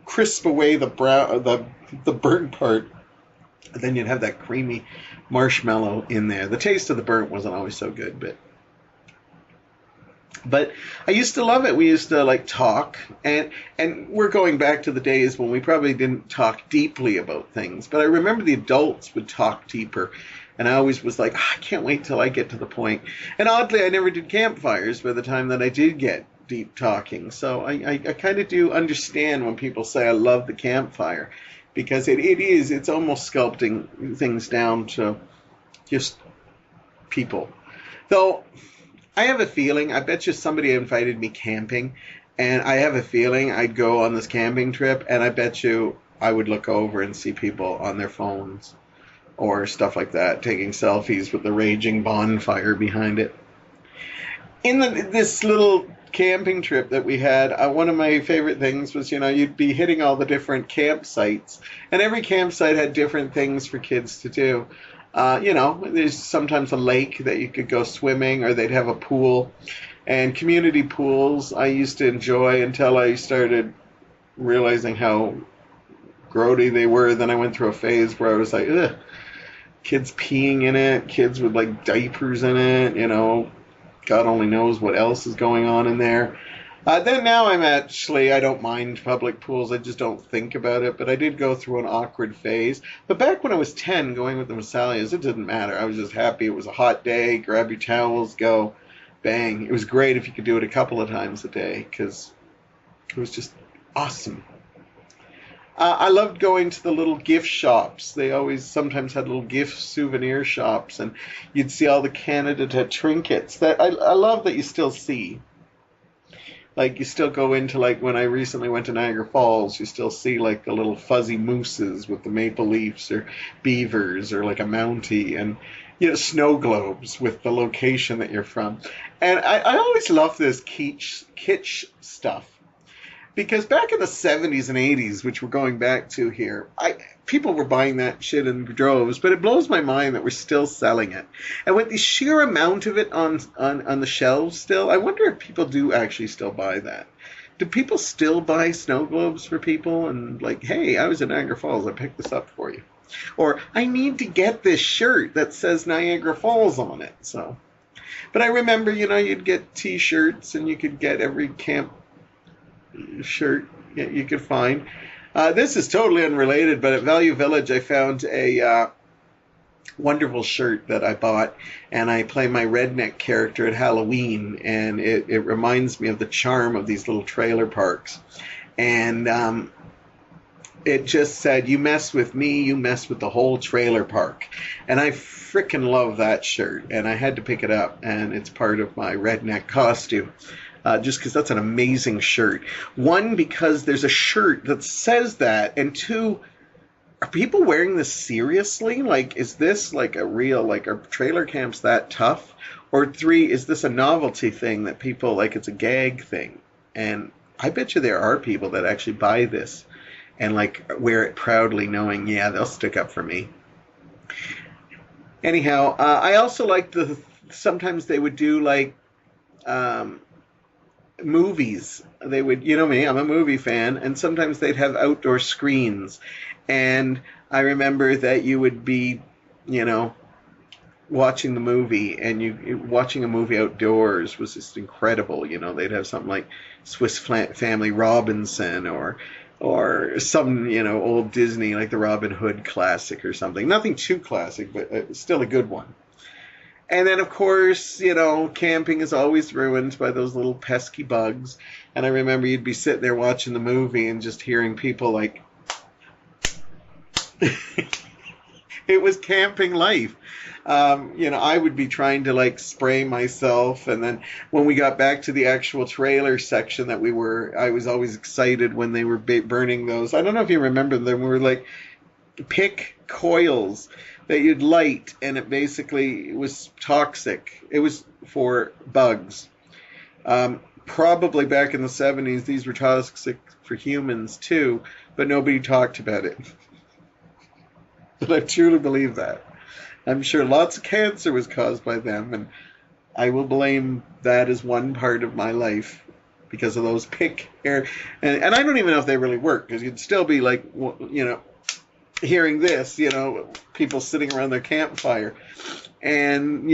crisp away the burnt part, and then you'd have that creamy marshmallow in there. The taste of the burnt wasn't always so good, but I used to love it. We used to like talk, and we're going back to the days when we probably didn't talk deeply about things, but I remember the adults would talk deeper. And I always was like, I can't wait till I get to the point. And oddly, I never did campfires by the time that I did get deep talking. So I kind of do understand when people say I love the campfire, because it's almost sculpting things down to just people. Though I have a feeling, I bet you somebody invited me camping, and I have a feeling I'd go on this camping trip, and I bet you I would look over and see people on their phones or stuff like that, taking selfies with the raging bonfire behind it. In this little camping trip that we had, one of my favorite things was, you'd be hitting all the different campsites, and every campsite had different things for kids to do. There's sometimes a lake that you could go swimming, or they'd have a pool. And community pools I used to enjoy until I started realizing how grody they were. Then I went through a phase where I was like, ugh. Kids peeing in it, kids with like diapers in it, God only knows what else is going on in there. Then now I don't mind public pools, I just don't think about it, but I did go through an awkward phase. But back when I was 10, going with the Massalias, it didn't matter. I was just happy. It was a hot day, grab your towels, go, bang. It was great if you could do it a couple of times a day, because it was just awesome. I loved going to the little gift shops. They sometimes had little gift souvenir shops, and you'd see all the Canada trinkets that I love that you still see. Like you still go into like when I recently went to Niagara Falls, you still see like the little fuzzy mooses with the maple leafs or beavers or like a mountie and snow globes with the location that you're from. And I always love this kitsch stuff. Because back in the 70s and 80s, which we're going back to here, people were buying that shit in droves, but it blows my mind that we're still selling it. And with the sheer amount of it on the shelves still, I wonder if people do actually still buy that. Do people still buy snow globes for people and like, hey, I was in Niagara Falls, I picked this up for you. Or I need to get this shirt that says Niagara Falls on it. So, but I remember, you'd get T-shirts and you could get every camp shirt you could find. This is totally unrelated, but at Value Village I found a wonderful shirt that I bought, and I play my redneck character at Halloween, and it reminds me of the charm of these little trailer parks. And it just said, you mess with me, you mess with the whole trailer park. And I frickin' love that shirt, and I had to pick it up, and it's part of my redneck costume. Just because that's an amazing shirt. One, because there's a shirt that says that, and two, are people wearing this seriously? Like, is this like a real, like, are trailer camps that tough? Or three, is this a novelty thing that people, like, it's a gag thing? And I bet you there are people that actually buy this and, like, wear it proudly knowing, yeah, they'll stick up for me. Anyhow, I also like sometimes they would do, like, movies. They would, me, I'm a movie fan, and sometimes they'd have outdoor screens. And I remember that you would be, watching the movie, and watching a movie outdoors was just incredible. They'd have something like Swiss Family Robinson or some, old Disney, like the Robin Hood classic or something. Nothing too classic, but still a good one. And then, of course, camping is always ruined by those little pesky bugs. And I remember you'd be sitting there watching the movie and just hearing people like... It was camping life. I would be trying to, like, spray myself. And then when we got back to the actual trailer section I was always excited when they were burning those. I don't know if you remember them. We were like, pick coils that you'd light, and it basically was toxic. It was for bugs. Probably back in the 70s, these were toxic for humans too, but nobody talked about it. But I truly believe that. I'm sure lots of cancer was caused by them, and I will blame that as one part of my life because of those pick air. And I don't even know if they really work, because you'd still be like, hearing this, people sitting around their campfire, and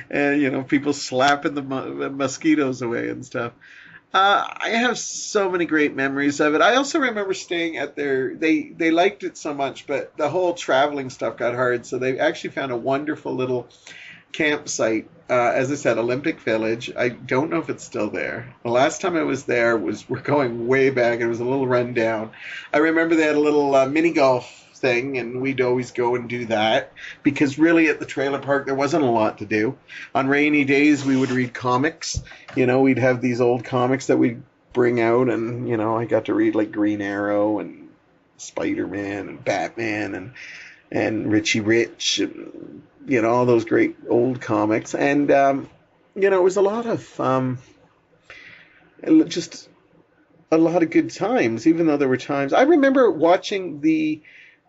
and people slapping the mosquitoes away and stuff. I have so many great memories of it. I also remember staying at they liked it so much, but the whole traveling stuff got hard, so they actually found a wonderful little campsite. As I said, Olympic Village. I don't know if it's still there. The last time I was there we're going way back. It was a little run down. I remember they had a little mini golf thing, and we'd always go and do that because really at the trailer park there wasn't a lot to do. On rainy days we would read comics. We'd have these old comics that we'd bring out, and I got to read like Green Arrow and Spider-Man and Batman and Richie Rich and all those great old comics. And, it was a lot of, just a lot of good times, even though there were times. I remember watching the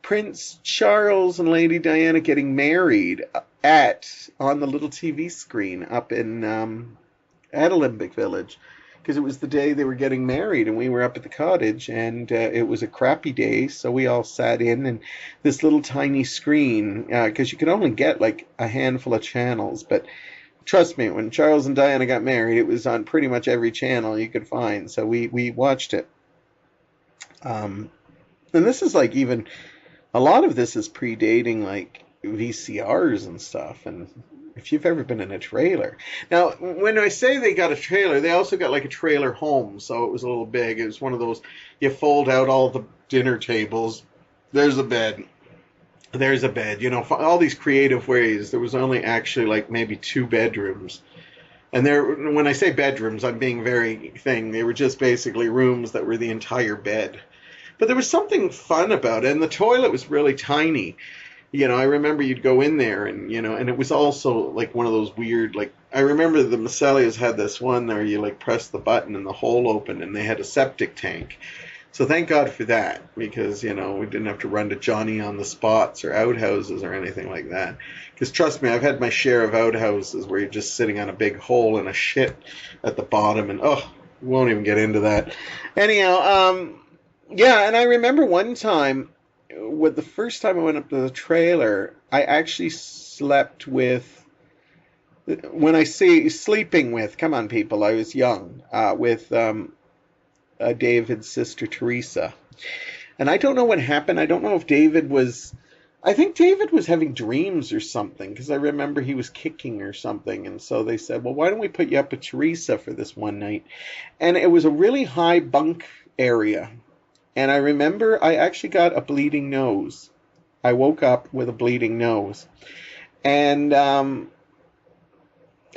Prince Charles and Lady Diana getting married on the little TV screen up in, at Olympic Village. Because it was the day they were getting married, and we were up at the cottage, and it was a crappy day, so we all sat in this little tiny screen, because you could only get like a handful of channels. But trust me, when Charles and Diana got married, it was on pretty much every channel you could find, so we watched it. And this is like even a lot of this is predating like VCRs and stuff, and if you've ever been in a trailer. Now, when I say they got a trailer, they also got like a trailer home, so it was a little big. It was one of those, you fold out all the dinner tables, there's a bed, all these creative ways. There was only actually like maybe 2 bedrooms. And when I say bedrooms, I'm being very thing. They were just basically rooms that were the entire bed. But there was something fun about it, and the toilet was really tiny. I remember you'd go in there, and and it was also like one of those weird, like, I remember the MacLeods had this one where you like press the button and the hole opened, and they had a septic tank. So thank God for that, because we didn't have to run to Johnny on the spots or outhouses or anything like that. Because trust me, I've had my share of outhouses where you're just sitting on a big hole and a shit at the bottom, and we won't even get into that. Anyhow, yeah, and I remember one time, the first time I went up to the trailer, I actually slept with, when I say sleeping with, come on people, I was young, with David's sister Teresa. And I don't know what happened. I don't know if I think David was having dreams or something, because I remember he was kicking or something. And so they said, well, why don't we put you up with Teresa for this one night? And it was a really high bunk area. And I remember I actually got a bleeding nose. I woke up with a bleeding nose. And I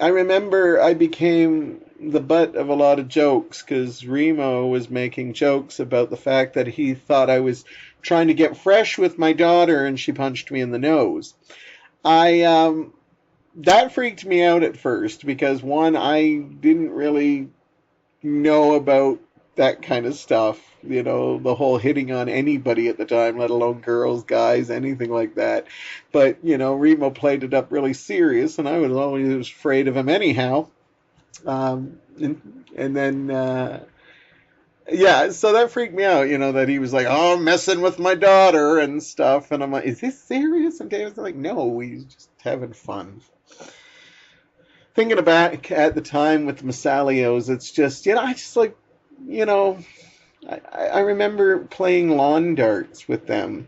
remember I became the butt of a lot of jokes, because Remo was making jokes about the fact that he thought I was trying to get fresh with my daughter and she punched me in the nose. That freaked me out at first, because one, I didn't really know about that kind of stuff, the whole hitting on anybody at the time, let alone girls, guys, anything like that. But, Remo played it up really serious, and I was always afraid of him anyhow. And then, yeah, so that freaked me out, that he was like, oh, I'm messing with my daughter and stuff. And I'm like, is this serious? And David's like, no, we just having fun. Thinking about at the time with the MacLeods, it's just, I just like, I remember playing lawn darts with them.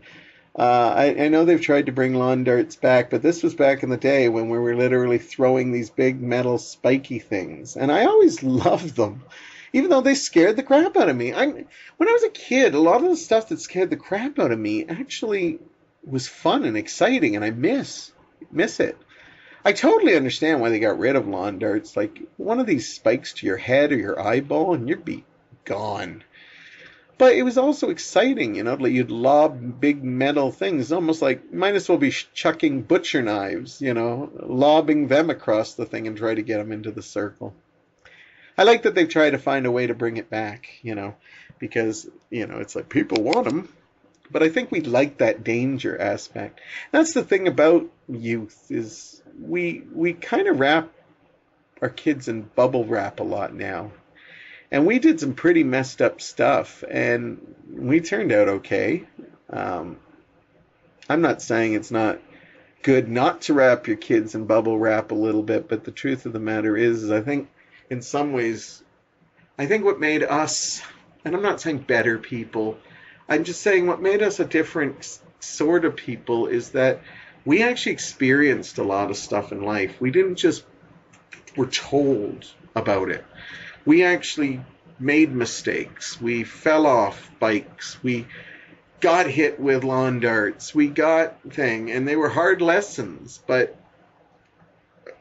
I know they've tried to bring lawn darts back, but this was back in the day when we were literally throwing these big metal spiky things. And I always loved them, even though they scared the crap out of me. When I was a kid, a lot of the stuff that scared the crap out of me actually was fun and exciting, and I miss it. I totally understand why they got rid of lawn darts. Like, one of these spikes to your head or your eyeball, and you'd be gone. But it was also exciting, like you'd lob big metal things, almost like, might as well be chucking butcher knives, lobbing them across the thing and try to get them into the circle. I like that they've tried to find a way to bring it back, because, it's like people want them. But I think we like that danger aspect. That's the thing about youth, is we kind of wrap our kids in bubble wrap a lot now. And we did some pretty messed up stuff, and we turned out okay. I'm not saying it's not good not to wrap your kids in bubble wrap a little bit, but the truth of the matter is I think in some ways, I think what made us, and I'm not saying better people, I'm just saying what made us a different sort of people is that we actually experienced a lot of stuff in life. We didn't just were told about it. We actually made mistakes. We fell off bikes. We got hit with lawn darts. We got and they were hard lessons, but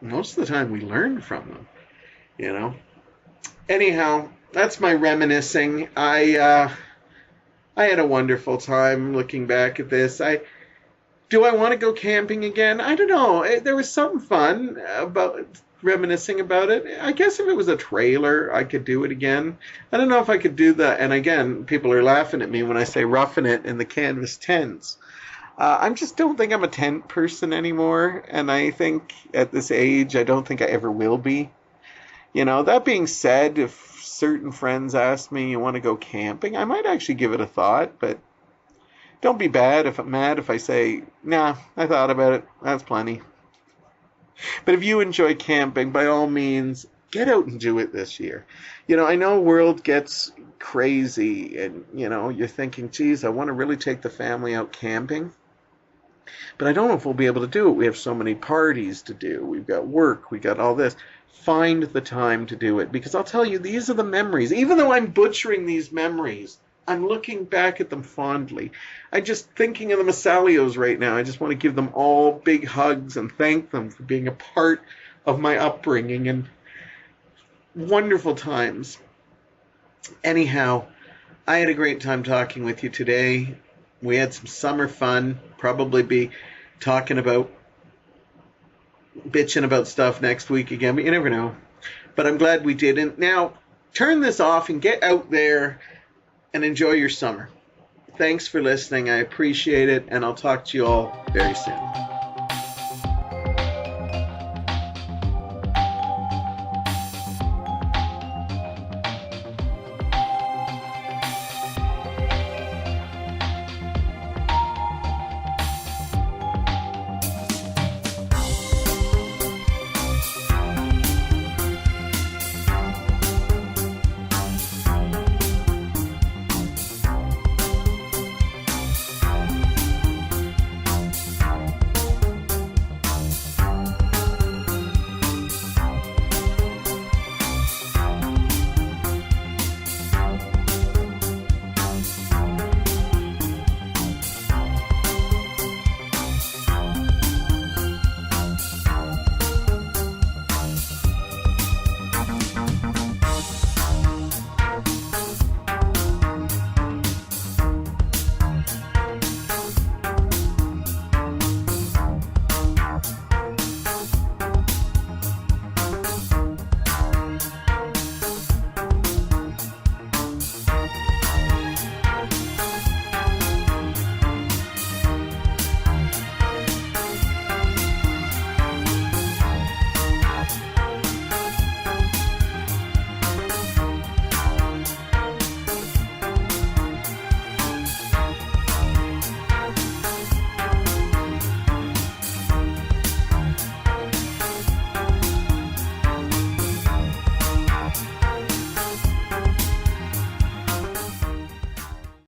most of the time we learned from them, Anyhow, that's my reminiscing. I had a wonderful time looking back at this. Do I want to go camping again? I don't know. There was some fun about reminiscing about it. I guess if it was a trailer, I could do it again. I don't know if I could do that. And again, people are laughing at me when I say roughing it in the canvas tents. I just don't think I'm a tent person anymore. And I think at this age, I don't think I ever will be. That being said, if certain friends ask me, you want to go camping, I might actually give it a thought, but don't be mad if I say, nah, I thought about it. That's plenty. But if you enjoy camping, by all means, get out and do it this year. I know world gets crazy and, you're thinking, geez, I want to really take the family out camping. But I don't know if we'll be able to do it. We have so many parties to do. We've got work. We got all this. Find the time to do it. Because I'll tell you, these are the memories. Even though I'm butchering these memories, I'm looking back at them fondly. I'm just thinking of the MacLeods right now. I just want to give them all big hugs and thank them for being a part of my upbringing. And wonderful times. Anyhow, I had a great time talking with you today. We had some summer fun. Probably be talking about, bitching about stuff next week again, but you never know. But I'm glad we didn't. Now, turn this off and get out there and enjoy your summer. Thanks for listening. I appreciate it, and I'll talk to you all very soon.